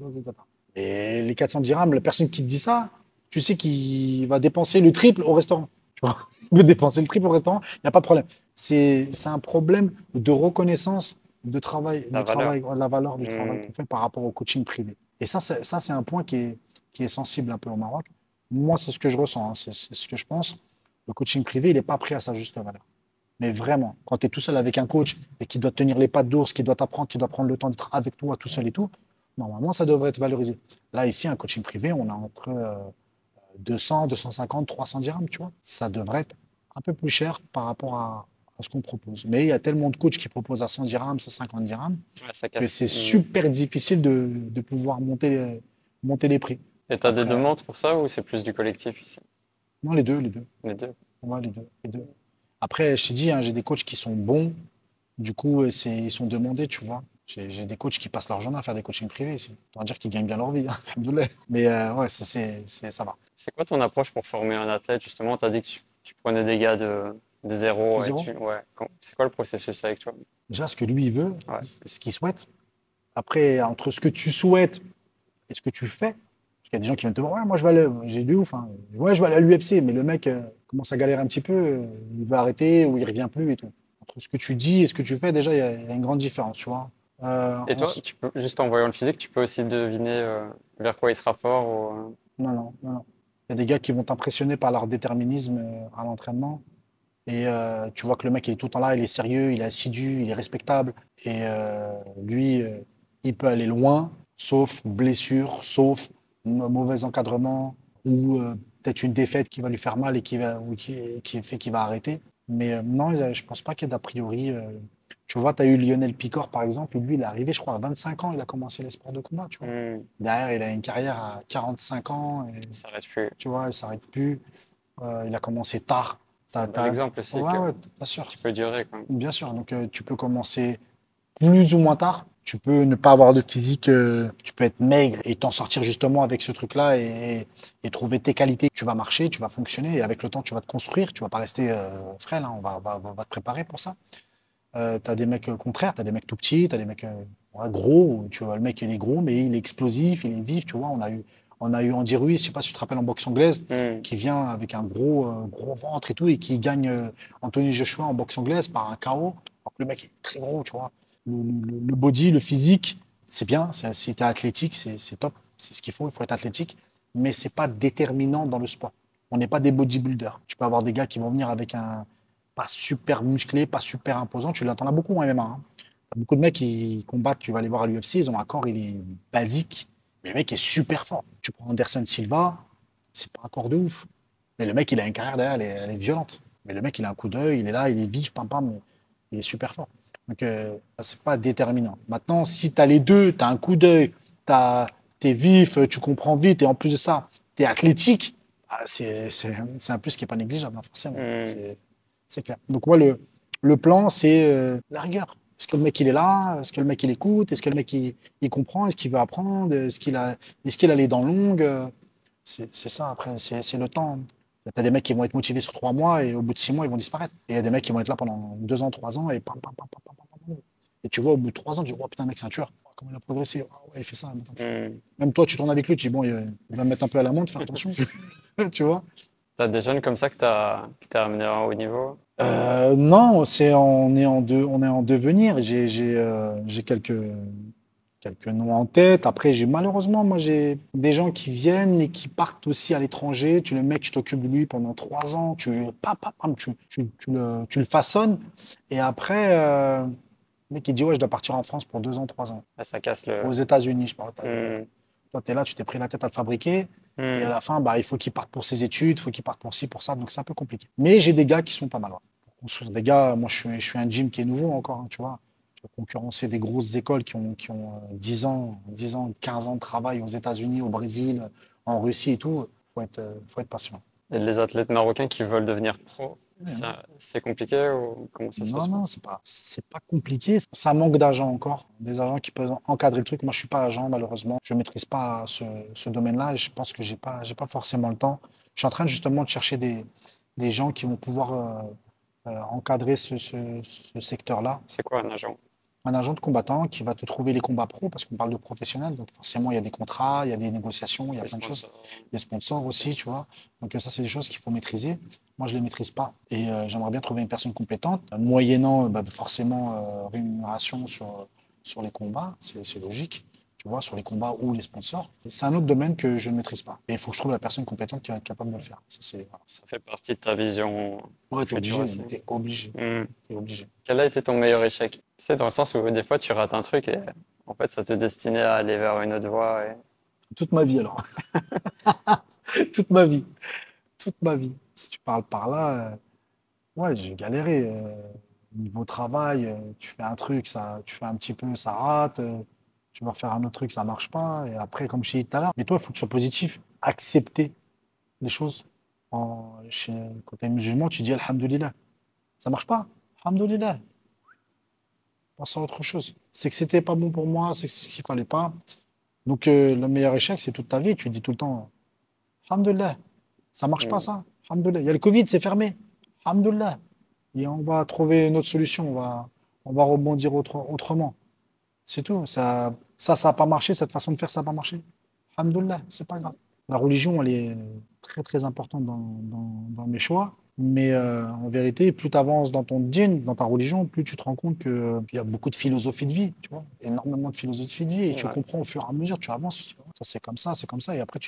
Et les 400 dirhams, la personne qui te dit ça, tu sais qu'il va dépenser le triple au restaurant. Tu vois, il veut dépenser le triple au restaurant, il n'y a pas de problème. C'est un problème de reconnaissance La valeur. la valeur du travail Hmm. qu'on fait par rapport au coaching privé. Et ça, c'est un point qui est sensible un peu au Maroc. Moi, c'est ce que je ressens, hein, c'est ce que je pense. Le coaching privé, il n'est pas pris à sa juste valeur. Mais vraiment, quand tu es tout seul avec un coach et qui doit tenir les pattes d'ours, qui doit t'apprendre, qui doit prendre le temps d'être avec toi tout seul et tout, normalement, ça devrait être valorisé. Là, ici, un coaching privé, on a entre 200, 250, 300 dirhams, tu vois. Ça devrait être un peu plus cher par rapport à ce qu'on propose. Mais il y a tellement de coachs qui proposent à 100 dirhams, 150 dirhams, Ouais, ça que casse. c'est Hmm. super difficile de pouvoir monter les prix. Et t'as des Après, demandes pour ça ou c'est plus du collectif ici? non, les deux, les deux. Les deux. Ouais, les deux. Après, je t'ai dit, hein, j'ai des coachs qui sont bons. Du coup, ils sont demandés, tu vois. J'ai des coachs qui passent leur journée à faire des coachings privés ici. On va dire qu'ils gagnent bien leur vie, hein, alhamdoulilah. Mais ouais, ça va. C'est quoi ton approche pour former un athlète, justement? Tu as dit que tu prenais des gars de De zéro et zéro. tu. Ouais. C'est quoi le processus avec toi? Déjà, ce que lui, il veut, Ouais. ce qu'il souhaite. Après, entre ce que tu souhaites et ce que tu fais, parce qu'il y a des gens qui viennent te voir, ouais, moi, je vais aller, j'ai du ouf, hein. Ouais, je vais aller à l'UFC, mais le mec commence à galérer un petit peu, il va arrêter ou il revient plus et tout. Entre ce que tu dis et ce que tu fais, déjà, il y a une grande différence, tu vois. Et toi, tu peux, juste en voyant le physique, tu peux aussi deviner vers quoi il sera fort Non, non, non, non. Il y a des gars qui vont t'impressionner par leur déterminisme à l'entraînement. Et tu vois que le mec, il est tout le temps là, il est sérieux, il est assidu, il est respectable. Et lui, il peut aller loin, sauf blessure, sauf mauvais encadrement, ou peut-être une défaite qui va lui faire mal et qui fait qu'il va arrêter. Mais non, je pense pas qu'il y ait d'a priori. Tu vois, tu as eu Lionel Picor, par exemple. Lui, il est arrivé, je crois, à 25 ans, il a commencé les sports de combat, tu vois. hmm, Derrière, il a une carrière à 45 ans, et, ça s'arrête plus. tu vois, il s'arrête plus. Il a commencé tard. C'est un bel exemple aussi Ouais, que ouais, bien sûr. tu peux durer quand même. Bien sûr. Donc, tu peux commencer plus ou moins tard. Tu peux ne pas avoir de physique, tu peux être maigre et t'en sortir justement avec ce truc-là et trouver tes qualités. Tu vas marcher, tu vas fonctionner et avec le temps, tu vas te construire. Tu vas pas rester frêle, hein. On va te préparer pour ça. Tu as des mecs contraires, tu as des mecs tout petits, tu as des mecs ouais, gros. Tu vois, le mec, il est gros, mais il est explosif, il est vif. Tu vois, on a eu Andy Ruiz, je sais pas si tu te rappelles en boxe anglaise, Hmm. qui vient avec un gros ventre et tout, et qui gagne Anthony Joshua en boxe anglaise par un KO. Alors que le mec est très gros, tu vois. Le body, le physique, c'est bien. Si tu es athlétique, c'est top. C'est ce qu'il faut être athlétique. Mais c'est pas déterminant dans le sport. On n'est pas des bodybuilders. Tu peux avoir des gars qui vont venir avec un pas super musclé, pas super imposant. Tu l'entends là beaucoup en MMA, hein. T'as beaucoup de mecs qui combattent, tu vas aller voir à l'UFC, ils ont un corps, il est basique, mais le mec est super fort. Tu prends Anderson Silva, c'est pas un corps de ouf. Mais le mec, il a une carrière derrière, elle est violente. Mais le mec, il a un coup d'œil, il est là, il est vif, pam pam, mais il est super fort. Donc, c'est pas déterminant. Maintenant, si tu as les deux, tu as un coup d'œil, t'es vif, tu comprends vite, et en plus de ça, tu es athlétique, ah, c'est un plus qui n'est pas négligeable, hein, forcément. Hmm. C'est clair. Donc, moi, le plan, c'est la rigueur. Est-ce que le mec, il est là? Est-ce que le mec, il écoute? Est-ce que le mec, il comprend? Est-ce qu'il veut apprendre? Est-ce qu'il a les dents longues? C'est ça, après, c'est le temps. Tu as des mecs qui vont être motivés sur 3 mois et au bout de 6 mois, ils vont disparaître. Et il y a des mecs qui vont être là pendant 2 ans, 3 ans et pam, pam, pam, pam, pam, pam, pam. Et tu vois, au bout de 3 ans, tu dis, oh putain, le mec, c'est un tueur. Oh, comment il a progressé? Ah ouais, il fait ça. Hmm. Même toi, tu tournes avec lui, tu dis, bon, il va me mettre un peu à l'amende, fais attention. Tu vois? T'as des jeunes comme ça que t'as amené à un haut niveau? Non, on est en devenir. J'ai quelques noms en tête. Après, malheureusement, moi, j'ai des gens qui viennent et qui partent aussi à l'étranger. Le mec, tu t'occupes de lui pendant 3 ans, tu le façonnes. Et après, le mec, il dit, ouais, je dois partir en France pour 2 ans, 3 ans. Ah, ça casse le. Aux États-Unis, je parle. Hmm. Toi, tu es là, tu t'es pris la tête à le fabriquer. Et à Hmm. la fin, bah, il faut qu'il parte pour ses études, il faut qu'il parte pour ci, pour ça. Donc, c'est un peu compliqué. Mais j'ai des gars qui sont pas mal, ouais. Pour construire des gars, moi, je suis un gym qui est nouveau encore, hein, tu vois. Je vais concurrencer des grosses écoles qui ont 10 ans, 15 ans de travail aux États-Unis, au Brésil, en Russie et tout. Faut être patient. Et les athlètes marocains qui veulent devenir pro, Ouais, hein. c'est compliqué ou comment ça se Non, passe pour eux? non, c'est pas compliqué. Ça manque d'agents encore. Des agents qui peuvent encadrer le truc. Moi, je suis pas agent, malheureusement. Je maîtrise pas ce domaine-là et je pense que j'ai pas forcément le temps. Je suis en train justement de chercher des gens qui vont pouvoir encadrer ce secteur-là. C'est quoi un agent? Un agent de combattant qui va te trouver les combats pro, parce qu'on parle de professionnels, donc forcément, il y a des contrats, il y a des négociations, il y a Les plein de choses. sponsors. Les sponsors aussi, tu vois. Donc ça, c'est des choses qu'il faut maîtriser. Moi, je ne les maîtrise pas. Et j'aimerais bien trouver une personne compétente, moyennant bah, forcément rémunération sur les combats, c'est logique, tu vois, sur les combats ou les sponsors. Et c'est un autre domaine que je ne maîtrise pas. Et il faut que je trouve la personne compétente qui va être capable de le faire. Ça, c'est, voilà. Ça fait partie de ta vision Ouais, t'es future obligé, aussi. t'es obligé, Hmm. t'es obligé. Quel a été ton meilleur échec? Tu sais, dans le sens où des fois tu rates un truc et en fait ça te destinait à aller vers une autre voie. Toute ma vie, alors. Toute ma vie. Toute ma vie. Si tu parles par là, ouais, j'ai galéré. Niveau travail, tu fais un truc, ça, tu fais un petit peu, ça rate. Tu vas refaire un autre truc, ça marche pas. Et après, comme je t'ai dit tout à l'heure, mais toi, il faut que tu sois positif. Accepter les choses. Quand tu es musulman, tu dis Alhamdulillah. Ça marche pas. Alhamdulillah. Passe à autre chose. C'est que c'était pas bon pour moi, c'est ce qu'il fallait pas. Donc, le meilleur échec, c'est toute ta vie. Tu dis tout le temps Alhamdulillah. Ça marche pas, Hmm. ça. Alhamdulillah. Il y a le Covid, c'est fermé. Alhamdulillah. Et on va trouver une autre solution. On va rebondir autrement. C'est tout. Ça n'a pas marché. Cette façon de faire, ça n'a pas marché. Alhamdoulilah, c'est pas grave. La religion, elle est très, très importante dans mes choix. Mais en vérité, plus tu avances dans ton djinn, dans ta religion, plus tu te rends compte qu'il y a beaucoup de philosophie de vie, tu vois, énormément de philosophie de vie. Et tu Ouais. comprends au fur et à mesure, tu avances. Tu vois. Ça, c'est comme ça, c'est comme ça. Et après,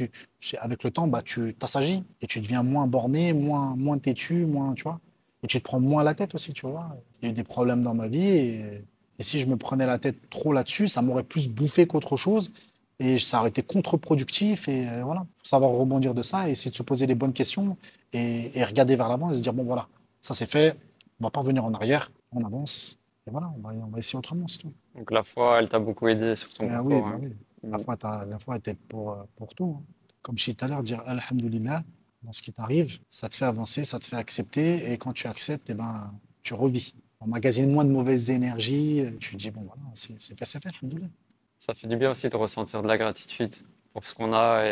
avec le temps, bah, tu t'assagis et tu deviens moins borné, moins têtu, moins, tu vois. Et tu te prends moins la tête aussi, tu vois. Il y a eu des problèmes dans ma vie et si je me prenais la tête trop là-dessus, ça m'aurait plus bouffé qu'autre chose. Et ça aurait été contre-productif. Et voilà, faut savoir rebondir de ça et essayer de se poser les bonnes questions et regarder vers l'avant et se dire, bon, voilà, ça c'est fait, on va pas revenir en arrière, on avance. Et voilà, on va essayer autrement, c'est tout. Donc la foi, elle t'a beaucoup aidé sur ton Oui, parcours, bah hein. oui. La Hmm. foi, la foi était pour tout. Hein. Comme je disais tout à l'heure, dire Alhamdulillah dans ce qui t'arrive, ça te fait avancer, ça te fait accepter. Et quand tu acceptes, eh ben, tu revis. On emmagasine moins de mauvaises énergies. Tu te dis, bon, voilà, c'est fait, Alhamdulillah. Ça fait du bien aussi de ressentir de la gratitude pour ce qu'on a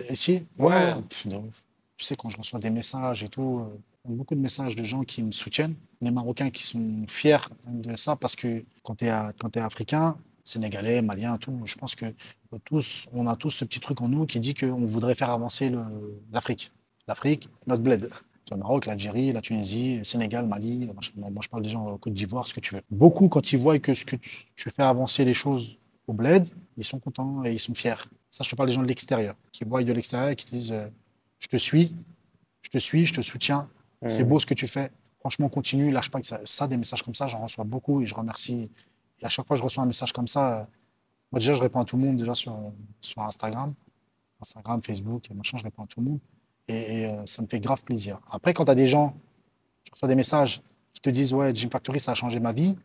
Ici, ouais, ouais. ouais, De ouf. Tu sais, quand je reçois des messages et tout, beaucoup de messages de gens qui me soutiennent, des Marocains qui sont fiers de ça parce que quand t'es africain, sénégalais, malien, tout, je pense que on a tous ce petit truc en nous qui dit qu'on voudrait faire avancer l'Afrique. L'Afrique, notre bled. Le Maroc, l'Algérie, la Tunisie, le Sénégal, Mali, machin. Moi, je parle des gens Côte d'Ivoire, ce que tu veux. Beaucoup, quand ils voient que ce que tu fais avancer les choses au bled, ils sont contents et ils sont fiers. Ça, je te parle des gens de l'extérieur, qui voient de l'extérieur et qui te disent je te suis, je te suis, je te soutiens, c'est hmm, beau ce que tu fais. Franchement, continue, lâche pas que ça, des messages comme ça, j'en reçois beaucoup et je remercie. Et à chaque fois que je reçois un message comme ça, moi déjà, je réponds à tout le monde déjà sur Instagram, Facebook, et machin, je réponds à tout le monde. Et ça me fait grave plaisir. Après, quand tu as des gens, tu reçois des messages qui te disent ouais, Gym Factory, ça a changé ma vie,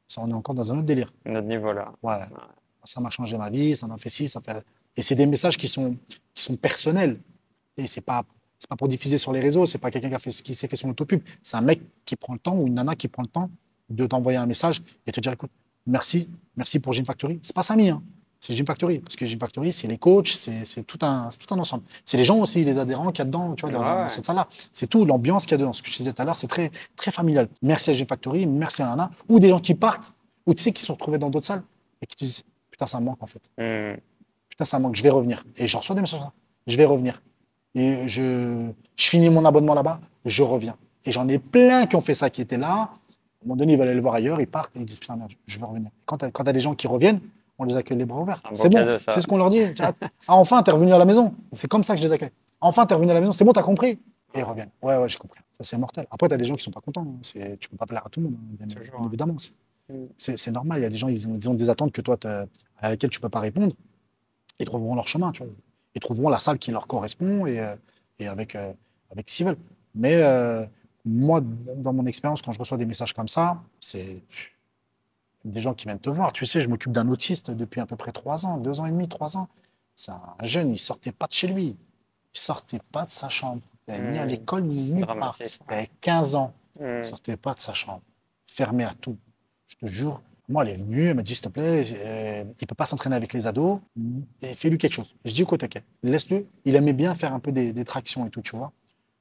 ça, on est encore dans un autre délire. notre niveau là. Ouais, Ouais. ça m'a changé ma vie, ça m'a fait ci, ça fait. Et c'est des messages qui sont personnels. Et c'est pas pour diffuser sur les réseaux, c'est pas quelqu'un qui s'est fait son autopub. C'est un mec qui prend le temps ou une nana qui prend le temps de t'envoyer un message et te dire écoute, merci pour Gym Factory. C'est pas Samy, hein. C'est Gym Factory. Parce que Gym Factory, c'est les coachs, c'est tout un ensemble. C'est les gens aussi, les adhérents qu'il y a dedans, tu vois, Ouais, dans ouais. cette salle-là. C'est tout, l'ambiance qu'il y a dedans. Ce que je disais tout à l'heure, c'est très, très familial. Merci à Gym Factory, merci à nana. Ou des gens qui partent, ou tu sais, qui se sont retrouvés dans d'autres salles et qui te disent putain, ça me manque en fait. Hmm. Putain, ça me manque, je vais revenir. Et j'en reçois des messages là. Je vais revenir. Et je finis mon abonnement là-bas, je reviens. Et j'en ai plein qui ont fait ça, qui étaient là. À un moment donné, ils veulent aller le voir ailleurs, ils partent et ils disent putain, merde, je veux revenir. Quand t'as des gens qui reviennent, on les accueille les bras ouverts. C'est un beau C'est bon, cadeau c'est ça. ce qu'on leur dit. Ah, enfin, t'es revenu à la maison. C'est comme ça que je les accueille. Enfin, t'es revenu à la maison, c'est bon, t'as compris. Et ils reviennent. Ouais, ouais, j'ai compris. Ça, c'est mortel. Après, t'as des gens qui sont pas contents. Hein. Tu peux pas plaire à tout le monde, hein, Toujours, bien hein. évidemment. Hmm. C'est normal. Il y a des gens, ils ont des attentes que toi, à laquelle tu peux pas répondre. Ils trouveront leur chemin, tu vois. Ils trouveront la salle qui leur correspond et avec ce qu'ils veulent. Mais moi, dans mon expérience, quand je reçois des messages comme ça, c'est des gens qui viennent te voir. Tu sais, je m'occupe d'un autiste depuis à peu près 3 ans, 2 ans et demi, 3 ans. C'est un jeune, il sortait pas de chez lui. Il sortait pas de sa chambre. Ni à Hmm. l'école, ni C'est nulle part. dramatique. Il avait 15 ans. Il Hmm. sortait pas de sa chambre. Fermé à tout. Je te jure. Moi, elle est venue, elle m'a dit, s'il te plaît, il peut pas s'entraîner avec les ados, et fais-lui quelque chose. Je dis, écoute, ok, laisse-le. Il aimait bien faire un peu des tractions et tout, tu vois.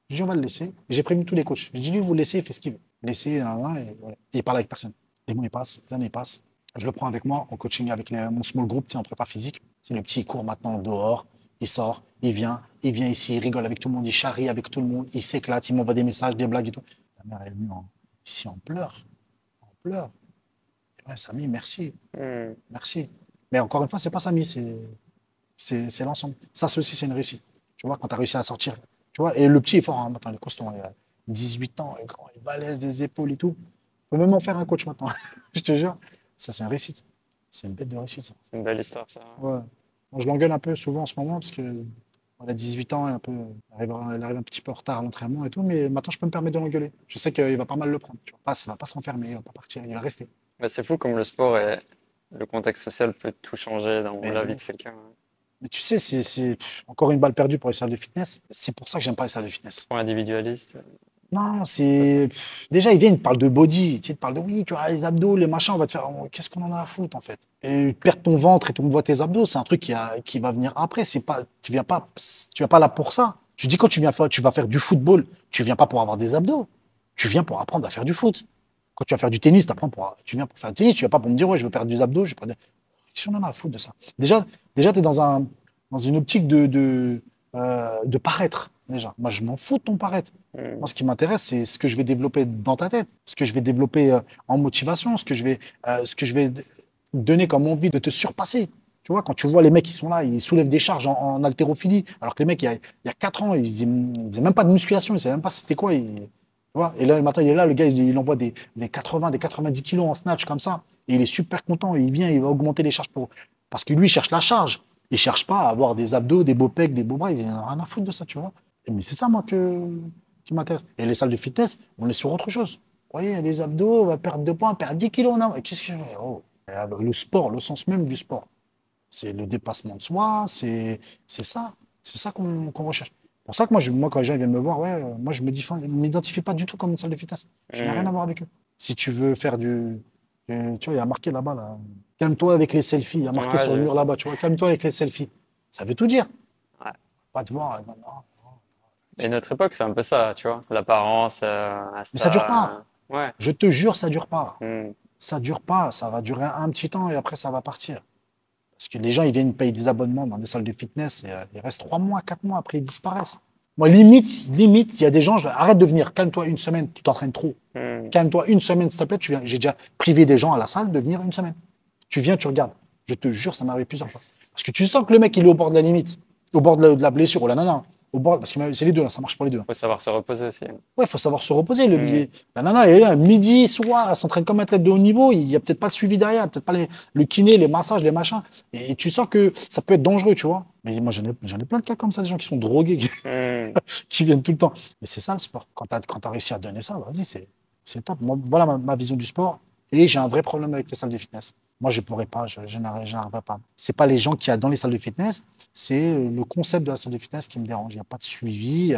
Je dis, on va le laisser. J'ai prévenu tous les coachs. Je dis, lui, vous le laissez, il fait ce qu'il veut. Laissez, et voilà. Et il parle avec personne. Les mois, ils passent, les années passent. Je le prends avec moi en coaching avec mon small group, tu sais, en prépa physique. C'est le petit, il court maintenant dehors, il sort, il vient ici, il rigole avec tout le monde, il charrie avec tout le monde, il s'éclate, il m'envoie des messages, des blagues et tout. La mère est venue ici en pleurs, en pleurs. Ouais, Samy, merci, Hmm. merci. Mais encore une fois, c'est pas Samy, c'est l'ensemble. Ça, c'est aussi, c'est une réussite. Tu vois, quand tu as réussi à sortir. Tu vois, et le petit est fort, hein. Attends, il est costaud, hein. Il a 18 ans, il est grand, il est balèze, des épaules et tout. On peut même en faire un coach maintenant. Je te jure. Ça, c'est une réussite. C'est une bête de réussite, ça. C'est une belle histoire, ça. Ouais. Bon, je l'engueule un peu souvent en ce moment parce que elle a 18 ans, elle arrive un petit peu en retard à l'entraînement et tout, mais maintenant je peux me permettre de l'engueuler. Je sais qu'il va pas mal le prendre. Tu vois. Pas, ça va pas se renfermer, il va pas partir, il va rester. Bah, c'est fou comme le sport et le contexte social peut tout changer dans Mais, la vie de quelqu'un. mais tu sais, encore une balle perdue pour les salles de fitness. C'est pour ça que j'aime pas les salles de fitness. Pour individualiste, Non, c'est pas ça. déjà, ils viennent, ils te parlent de body, tu sais, ils te parlent de oui, tu vois, les abdos, les machins, on va te faire. Qu'est-ce qu'on en a à foutre, en fait? Et perdre ton ventre et tu vois tes abdos, c'est un truc qui va venir après. C'est pas, tu viens pas là pour ça. Je dis, quand tu vas faire du football, tu viens pas pour avoir des abdos. Tu viens pour apprendre à faire du foot. Quand tu vas faire du tennis, tu viens pour faire du tennis, tu viens pas pour me dire, ouais, je veux perdre des abdos, je veux perdre. Qu'est-ce qu'on en a à foutre de ça? Déjà, tu es dans une optique de paraître, déjà. Moi, je m'en fous de ton paraître. Hmm. Moi, ce qui m'intéresse, c'est ce que je vais développer dans ta tête, ce que je vais développer en motivation, ce que je vais donner comme envie de te surpasser. Tu vois, quand tu vois les mecs qui sont là, ils soulèvent des charges en haltérophilie, alors que les mecs, il y a 4 ans, ils faisaient même pas de musculation, ils ne savaient même pas c'était quoi. Tu vois, et là, maintenant, il est là, le gars, il envoie des 80, des 90 kilos en snatch comme ça, et il est super content, il vient, il va augmenter les charges parce que lui, il cherche la charge. Il cherche pas à avoir des abdos, des beaux pecs, des beaux bras, il n'en a rien à foutre de ça, tu vois. Mais c'est ça, moi, qui m'intéresse. Et les salles de fitness, on est sur autre chose. Vous voyez, les abdos, on va perdre 2 points, perdre 10 kilos. Non, qu'est-ce que. Oh. Le sport, le sens même du sport, c'est le dépassement de soi, c'est ça. C'est ça qu'on recherche. C'est pour ça que moi, quand les gens viennent me voir, ouais, moi, je ne m'identifie pas du tout comme une salle de fitness. Je n'ai rien à Hmm. voir avec eux. Si tu veux faire tu vois, il y a marqué là-bas, là. Calme-toi avec les selfies. Il y a marqué Ouais, sur j'ai le vu mur ça. là-bas, tu vois, calme-toi avec les selfies. Ça veut tout dire. Ouais. Pas te voir. Non, non. Et notre époque, c'est un peu ça, tu vois. L'apparence, Mais ça dure pas. Insta. Ouais. Je te jure, ça dure pas. Hmm. Ça dure pas. Ça va durer un petit temps et après, ça va partir. Parce que les gens, ils viennent payer des abonnements dans des salles de fitness et ils restent 3 mois, 4 mois, après ils disparaissent. Moi, limite, il y a des gens, arrête de venir, calme-toi une semaine, tu t'entraînes trop. Hmm. Calme-toi une semaine, s'il te plaît, tu viens. J'ai déjà privé des gens à la salle de venir une semaine. Tu viens, tu regardes. Je te jure, ça m'est arrivé plusieurs fois. Parce que tu sens que le mec, il est au bord de la limite, au bord de la blessure, ou la nana, au bord, parce que c'est les deux, hein, ça marche pour les deux. Faut savoir se reposer aussi. Ouais, il faut savoir se reposer. Hmm. La nana, elle est là, midi, soir, elle s'entraîne comme un athlète de haut niveau. Il n'y a peut-être pas le suivi derrière, peut-être pas le kiné, les massages, les machins. Et tu sens que ça peut être dangereux, tu vois. Mais moi, j'en ai plein de cas comme ça, des gens qui sont drogués, qui, Hmm. qui viennent tout le temps. Mais c'est ça le sport. Quand tu as réussi à donner ça, vas-y, c'est top. Moi, voilà ma vision du sport. Et j'ai un vrai problème avec les salles de fitness. Moi, je ne pourrais pas, je n'arriverai pas. C'est pas les gens qui y a dans les salles de fitness, c'est le concept de la salle de fitness qui me dérange. Il n'y a pas de suivi.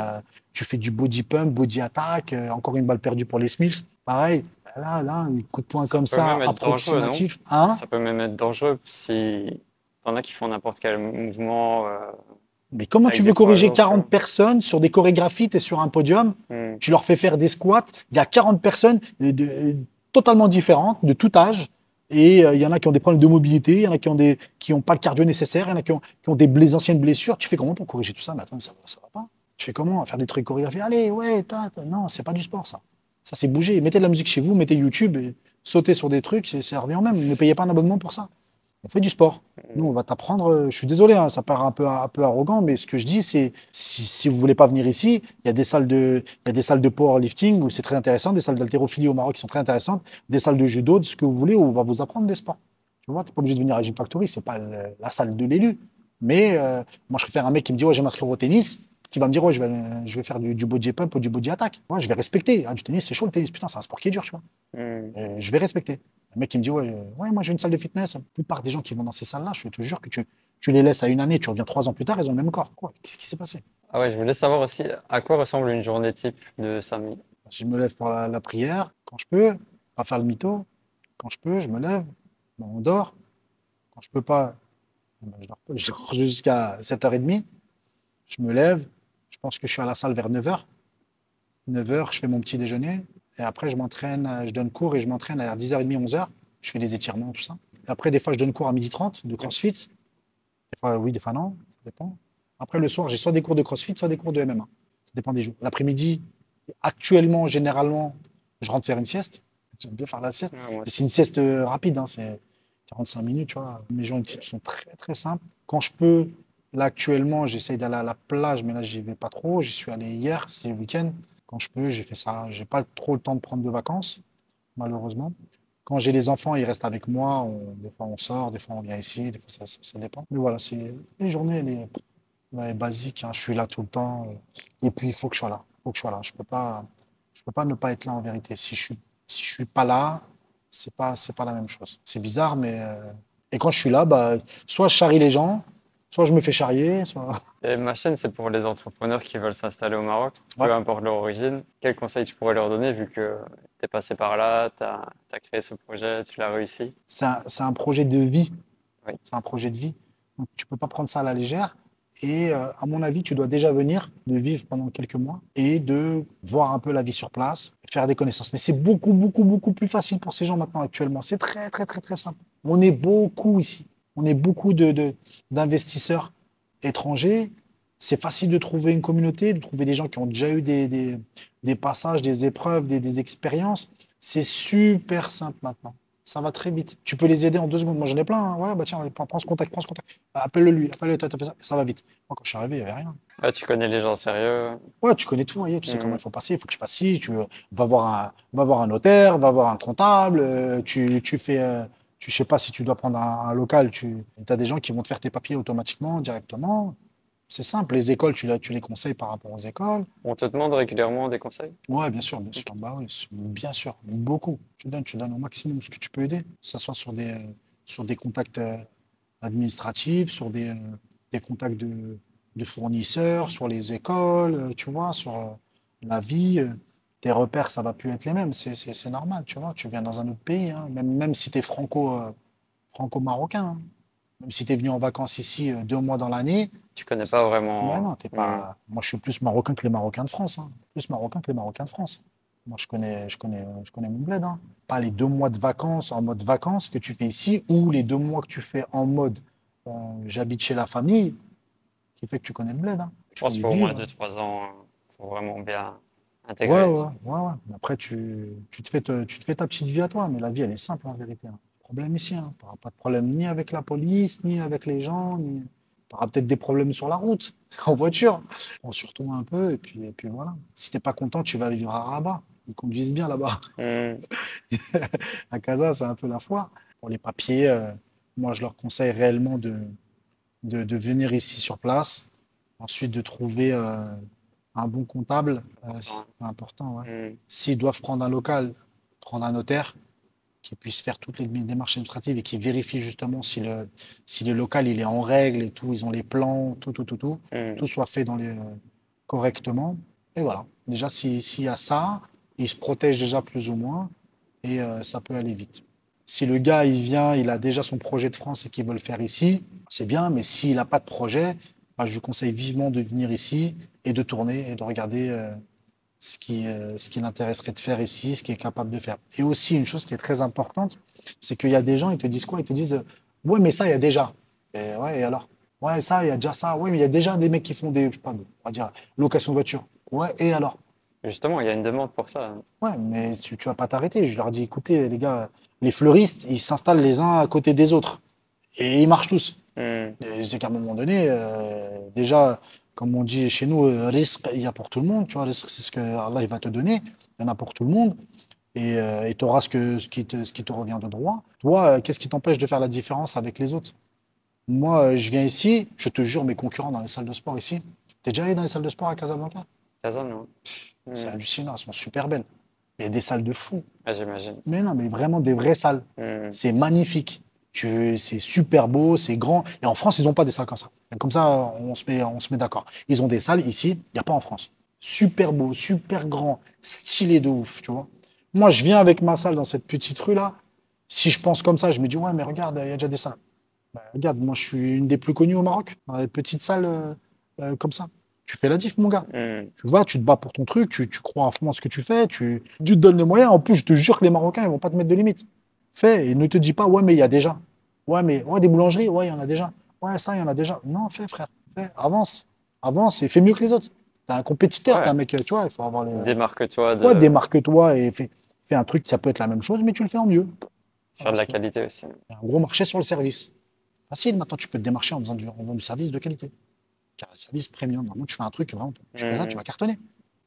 Tu fais du body pump, body attack, encore une balle perdue pour les Smiths. Pareil, là, un coup de poing Ça comme peut ça, même être dangereux, non? approximatif. Hein? Ça peut même être dangereux si t'en as qui font n'importe quel mouvement Mais comment tu avec des veux poids corriger lourds, tu 40 vois. personnes sur des chorégraphies, tu es sur un podium, Hmm. tu leur fais faire des squats, il y a 40 personnes totalement différentes, de tout âge, et il y en a qui ont des problèmes de mobilité, il y en a qui ont pas le cardio nécessaire, il y en a qui ont anciennes blessures. Tu fais comment pour corriger tout ça? Mais attends, ça va pas. Tu fais comment? Faire des trucs chorégraphiés? Allez, ouais, non, c'est pas du sport, ça. Ça, c'est bouger. Mettez de la musique chez vous, mettez YouTube et sautez sur des trucs, ça revient au même. Ne payez pas un abonnement pour ça. On fait du sport. Nous, on va t'apprendre. Je suis désolé, hein, ça paraît un peu arrogant, mais ce que je dis, c'est si vous voulez pas venir ici, il y a des salles de powerlifting où c'est très intéressant, des salles d'haltérophilie au Maroc qui sont très intéressantes, des salles de judo, de ce que vous voulez, où on va vous apprendre des sports. Tu vois, tu n'es pas obligé de venir à Gym Factory, c'est pas la salle de l'élu. Mais moi, je préfère un mec qui me dit, ouais, je vais m'inscrire au tennis, qui va me dire, ouais, je vais faire du body pump ou du body attack. Ouais, je vais respecter. Hein, du tennis, c'est chaud le tennis, putain, c'est un sport qui est dur, tu vois. Hmm. Je vais respecter. Le mec qui me dit, ouais, moi j'ai une salle de fitness. La plupart des gens qui vont dans ces salles-là, je te jure que tu les laisses à une année, tu reviens 3 ans plus tard, ils ont le même corps. Quoi? Qu'est-ce qui s'est passé? Ah ouais, je voulais savoir aussi à quoi ressemble une journée type de Samy. Je me lève pour la prière, quand je peux, pas faire le mytho. Quand je peux, je me lève, bon, on dort. Quand je peux pas, ben, je dors jusqu'à 7h30. Je me lève, je pense que je suis à la salle vers 9h. 9h, je fais mon petit déjeuner. Et après, je m'entraîne, je donne cours et je m'entraîne à 10h30, 11h. Je fais des étirements, tout ça. Et après, des fois, je donne cours à 12h30 de CrossFit. Des fois, oui, des fois, non. Ça dépend. Après, le soir, j'ai soit des cours de CrossFit, soit des cours de MMA. Ça dépend des jours. L'après-midi, actuellement, généralement, je rentre faire une sieste. J'aime bien faire la sieste. Ah, moi Et aussi. c'est une sieste rapide, hein, c'est 45 minutes, tu vois. Mes journées types sont très, très simples. Quand je peux, là, actuellement, j'essaye d'aller à la plage, mais là, j'y vais pas trop. J'y suis allé hier, c'est le week-end. Quand je peux, j'ai fait ça. J'ai pas trop le temps de prendre de vacances, malheureusement. Quand j'ai les enfants, ils restent avec moi. Des fois, on sort, des fois, on vient ici, des fois, ça dépend. Mais voilà, c'est les journées, ouais, basiques, hein. Je suis là tout le temps. Et puis, il faut que je sois là. Il faut que je sois là. Je peux pas ne pas être là en vérité. Si je suis pas là, c'est pas la même chose. C'est bizarre, mais et quand je suis là, bah, soit je charrie les gens, soit je me fais charrier, soit. Et ma chaîne, c'est pour les entrepreneurs qui veulent s'installer au Maroc, Ouais. peu importe leur origine. Quel conseil tu pourrais leur donner vu que tu es passé par là, tu as créé ce projet, tu l'as réussi? C'est un projet de vie. Oui. C'est un projet de vie. Donc, tu peux pas prendre ça à la légère. Et à mon avis, tu dois déjà venir, de vivre pendant quelques mois et de voir un peu la vie sur place, faire des connaissances. Mais c'est beaucoup, beaucoup, beaucoup plus facile pour ces gens maintenant actuellement. C'est très, très, très, très simple. On est beaucoup ici. On est beaucoup d'investisseurs étrangers. C'est facile de trouver une communauté, de trouver des gens qui ont déjà eu des passages, des épreuves, des expériences. C'est super simple maintenant. Ça va très vite. Tu peux les aider en 2 secondes. Moi, j'en ai plein, hein. Ouais, bah tiens, prends ce contact, prends ce contact. Appelle-le lui, appelle-le, t'as fait ça. Ça va vite. Moi, quand je suis arrivé, il n'y avait rien. Ouais, tu connais les gens sérieux. Ouais, tu connais tout, voyez, tu sais comment Hmm. il faut passer, il faut que tu fasses ci, va voir un notaire, va voir un comptable, tu fais, je sais pas si tu dois prendre un local, tu as des gens qui vont te faire tes papiers automatiquement, directement. C'est simple, les écoles, tu les conseilles par rapport aux écoles. On te demande régulièrement des conseils? Ouais, bien sûr, bien sûr. Bah oui, bien sûr, beaucoup. Tu donnes au maximum ce que tu peux aider, que ce soit sur des contacts administratifs, sur des contacts de fournisseurs, sur les écoles, tu vois, sur la vie. Tes repères, ça va plus être les mêmes, c'est normal, tu vois. Tu viens dans un autre pays, hein, même si tu es franco-marocain, hein. Même si tu es venu en vacances ici 2 mois dans l'année, Tu connais pas ben vraiment. non, t'es Hmm. pas. Moi, je suis plus marocain que les Marocains de France, hein. Plus marocain que les Marocains de France. Moi, je connais mon bled, hein. Pas les 2 mois de vacances en mode vacances que tu fais ici, ou les 2 mois que tu fais en mode j'habite chez la famille, qui fait que tu connais le bled, hein. Je Il faut pense qu'il y faut au moins vivre. 2, 3 ans. Faut vraiment bien Ouais, intégrer. ouais, ouais, ouais. Mais après, tu te fais ta petite vie à toi, mais la vie, elle est simple en vérité, hein. Problème ici, hein. Tu n'auras pas de problème ni avec la police, ni avec les gens, ni. Tu auras peut-être des problèmes sur la route, en voiture. Prends sur toi un peu, et puis voilà. Si t'es pas content, tu vas vivre à Rabat. Ils conduisent bien là-bas. Hmm. À Casa, c'est un peu la foire. Pour les papiers, moi, je leur conseille réellement de venir ici sur place. Ensuite, de trouver un bon comptable, Important. c'est important, ouais. Hmm. S'ils doivent prendre un local, prendre un notaire qui puisse faire toutes les démarches administratives et qui vérifie justement si le local il est en règle et tout, ils ont les plans, Hmm. tout soit fait correctement. Et voilà. Déjà, s'il y a ça, ils se protègent déjà plus ou moins et ça peut aller vite. Si le gars, il vient, il a déjà son projet de France et qu'il veut le faire ici, c'est bien, mais s'il n'a pas de projet, bah, je lui conseille vivement de venir ici et de tourner et de regarder ce qui l'intéresserait de faire ici, ce qu'il est capable de faire. Et aussi, une chose qui est très importante, c'est qu'il y a des gens, ils te disent quoi? Ils te disent, ouais, mais ça, il y a déjà. Et ouais, et alors? Ouais, ça, il y a déjà ça. Ouais, mais il y a déjà des mecs qui font des, je sais pas, on va dire, location de voiture. Ouais, et alors? Justement, il y a une demande pour ça. Ouais, mais tu vas pas t'arrêter. Je leur dis, écoutez, les gars, les fleuristes, ils s'installent les uns à côté des autres. Et ils marchent tous. Hmm. Et c'est qu'à un moment donné, déjà, comme on dit chez nous, risque, il y a pour tout le monde. Tu vois, risque, c'est ce que Allah il va te donner. Il y en a pour tout le monde. Et tu auras ce qui te revient de droit. Toi, qu'est-ce qui t'empêche de faire la différence avec les autres? Moi, je viens ici, je te jure, mes concurrents dans les salles de sport ici. T'es déjà allé dans les salles de sport à Casablanca? Kazan, non? C'est Hmm. hallucinant, elles sont super belles. Il y a des salles de fou. Ah, j'imagine. Mais non, mais vraiment des vraies salles. Hmm. C'est magnifique. C'est super beau, c'est grand. Et en France, ils n'ont pas des salles comme ça. Et comme ça, on se met d'accord. Ils ont des salles ici, il n'y a pas en France. Super beau, super grand, stylé de ouf, tu vois. Moi, je viens avec ma salle dans cette petite rue-là. Si je pense comme ça, je me dis, ouais, mais regarde, il y a déjà des salles. Bah, regarde, moi, je suis une des plus connues au Maroc, dans les petites salles comme ça. tu fais la diff, mon gars. Hmm. Tu vois, tu te bats pour ton truc, tu crois à fond en ce que tu fais, tu te donnes les moyens. En plus, je te jure que les Marocains, ils vont pas te mettre de limite. Fais et ne te dis pas, ouais, mais il y a déjà. Ouais, mais ouais, des boulangeries, ouais, il y en a déjà. Ouais, ça, il y en a déjà. Non, fais, frère. Fais, avance. Avance et fais mieux que les autres. T'es un compétiteur, t'es un Ouais, mec, tu vois, il faut avoir les. démarque-toi Ouais, de démarque-toi et fais un truc, ça peut être la même chose, mais tu le fais en mieux. faire Voilà, de c'est la tout. qualité aussi. Il y a un gros marché sur le service. Facile, maintenant, tu peux te démarcher en faisant du service de qualité. Car un service premium. Maintenant, tu fais un truc, vraiment, tu fais ça, tu Hmm. vas cartonner.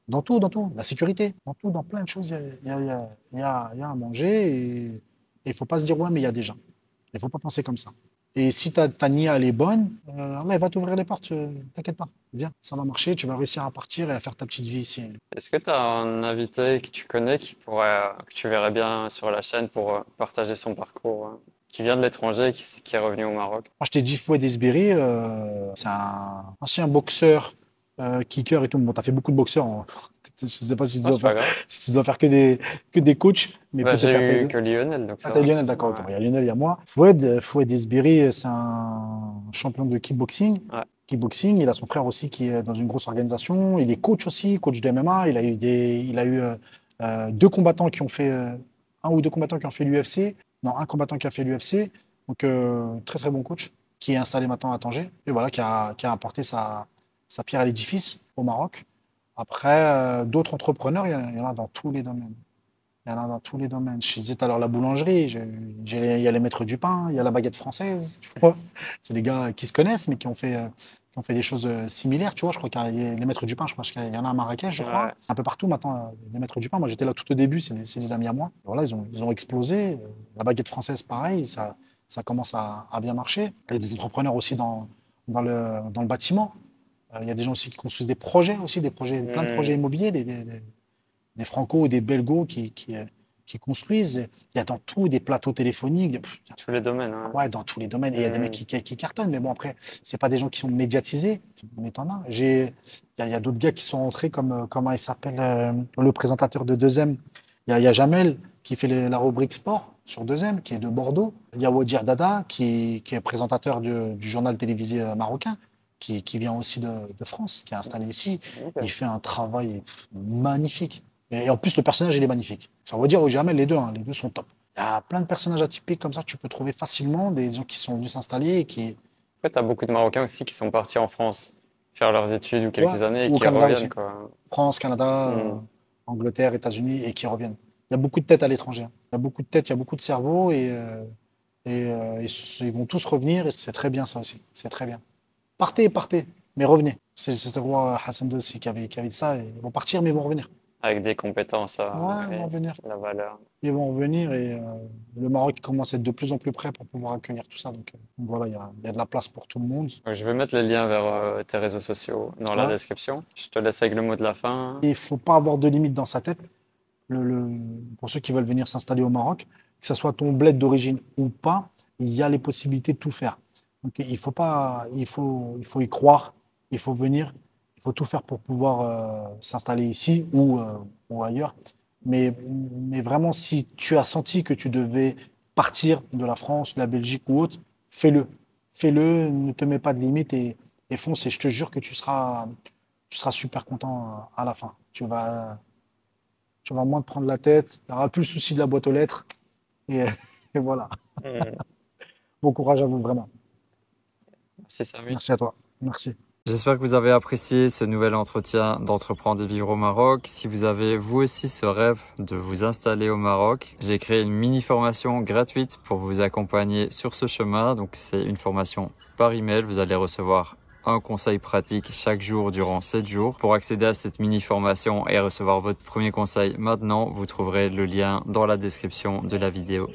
Dans tout, dans tout. La sécurité, dans tout, dans plein de choses, il y a à manger et il ne faut pas se dire, ouais, mais il y a déjà. Il ne faut pas penser comme ça. Et si ta nia, elle est bonne, Allah, il va t'ouvrir les portes, t'inquiète pas. Viens, ça va marcher, tu vas réussir à partir et à faire ta petite vie ici. Est-ce que tu as un invité que tu connais qui pourrait, que tu verrais bien sur la chaîne pour partager son parcours, qui vient de l'étranger et qui est revenu au Maroc? Moi, je t'ai dit Fouad Esbiri, c'est un ancien boxeur, kicker et tout. Bon, tu as fait beaucoup de boxeurs. Je ne sais pas si tu Non, dois c'est pas faire, grave. si tu dois faire que des coachs, mais Bah, peut-être après. j'ai eu que Lionel, donc Ah, ça t'as va. Lionel, d'accord. Ok. Ouais. Bon, il y a Lionel, il y a moi. Fouad Esbiri, c'est un champion de kickboxing. Ouais. Kickboxing, il a son frère aussi qui est dans une grosse organisation. Il est coach aussi, coach de MMA. Il a eu deux combattants qui ont fait, un ou deux combattants qui ont fait l'UFC. Non, un combattant qui a fait l'UFC. Donc, très très bon coach qui est installé maintenant à Tanger et voilà, qui a apporté sa pierre à l'édifice au Maroc. Après, d'autres entrepreneurs, il y en a dans tous les domaines. Il y en a dans tous les domaines. Je disais tout à l'heure la boulangerie, il y a les maîtres du pain, il y a la baguette française. Tu vois. C'est des gars qui se connaissent, mais qui ont fait des choses similaires. Tu vois, je crois qu'il y a les maîtres du pain, je crois qu'il y en a à Marrakech, je crois. Ouais. Un peu partout maintenant, les maîtres du pain. Moi, j'étais là tout au début, c'est des amis à moi. Voilà, ils ont explosé. La baguette française, pareil, ça commence à bien marcher. Il y a des entrepreneurs aussi dans le bâtiment. Il y a des gens aussi qui construisent des projets aussi, plein de projets Hmm. immobiliers, des Franco ou des Belgos qui construisent. Il y a dans tout des plateaux téléphoniques, Tous les domaines, ouais. ouais, dans tous les domaines. Et il y a des mecs Hmm. qui cartonnent. Mais bon, après, c'est pas des gens qui sont médiatisés, mais t'en as. Il y a d'autres gars qui sont entrés comme, comment il s'appelle, le présentateur de 2M. Il y a Jamel qui fait la rubrique sport sur 2M, qui est de Bordeaux. Il y a Wadir Dada qui est présentateur du journal télévisé marocain. Qui vient aussi de France, qui est installé ici. Il Ok. fait un travail magnifique. Et en plus, le personnage, il est magnifique. Ça veut dire au Jamel, les deux, hein, les deux sont top. Il y a plein de personnages atypiques comme ça que tu peux trouver facilement, des gens qui sont venus s'installer et qui. Après, tu as beaucoup de Marocains aussi qui sont partis en France faire leurs études ou Ouais, quelques années et ou au qui Canada aussi. reviennent, quoi. France, Canada, Hmm. Angleterre, États-Unis, et qui reviennent. Il y a beaucoup de têtes à l'étranger. Il y a beaucoup de têtes, il y a beaucoup de cerveaux, et ils vont tous revenir, et c'est très bien ça aussi. C'est très bien. Partez, partez, mais revenez. C'était le roi Hassan II aussi qui avait dit ça. Ils vont partir, mais ils vont revenir. Avec des compétences Ouais, ils vont et revenir. la valeur. Ils vont revenir et le Maroc commence à être de plus en plus prêt pour pouvoir accueillir tout ça. Donc voilà, il y a de la place pour tout le monde. Donc, je vais mettre les liens vers tes réseaux sociaux dans la Ouais. description. Je te laisse avec le mot de la fin. Et il ne faut pas avoir de limite dans sa tête. Pour ceux qui veulent venir s'installer au Maroc, que ce soit ton bled d'origine ou pas, il y a les possibilités de tout faire. Donc il faut pas, il faut y croire, il faut venir, il faut tout faire pour pouvoir s'installer ici ou ailleurs. Mais vraiment, si tu as senti que tu devais partir de la France, de la Belgique ou autre, fais-le. Fais-le, ne te mets pas de limite et fonce. Et je te jure que tu seras super content à la fin. Tu vas moins te prendre la tête, il n'y aura plus le souci de la boîte aux lettres. Et, et voilà. Hmm. Bon courage à vous, vraiment. Merci Samy. Merci à toi. Merci. J'espère que vous avez apprécié ce nouvel entretien d'entreprendre et vivre au Maroc. Si vous avez vous aussi ce rêve de vous installer au Maroc, j'ai créé une mini formation gratuite pour vous accompagner sur ce chemin. Donc c'est une formation par email. Vous allez recevoir un conseil pratique chaque jour durant 7 jours. Pour accéder à cette mini formation et recevoir votre premier conseil maintenant, vous trouverez le lien dans la description de la vidéo.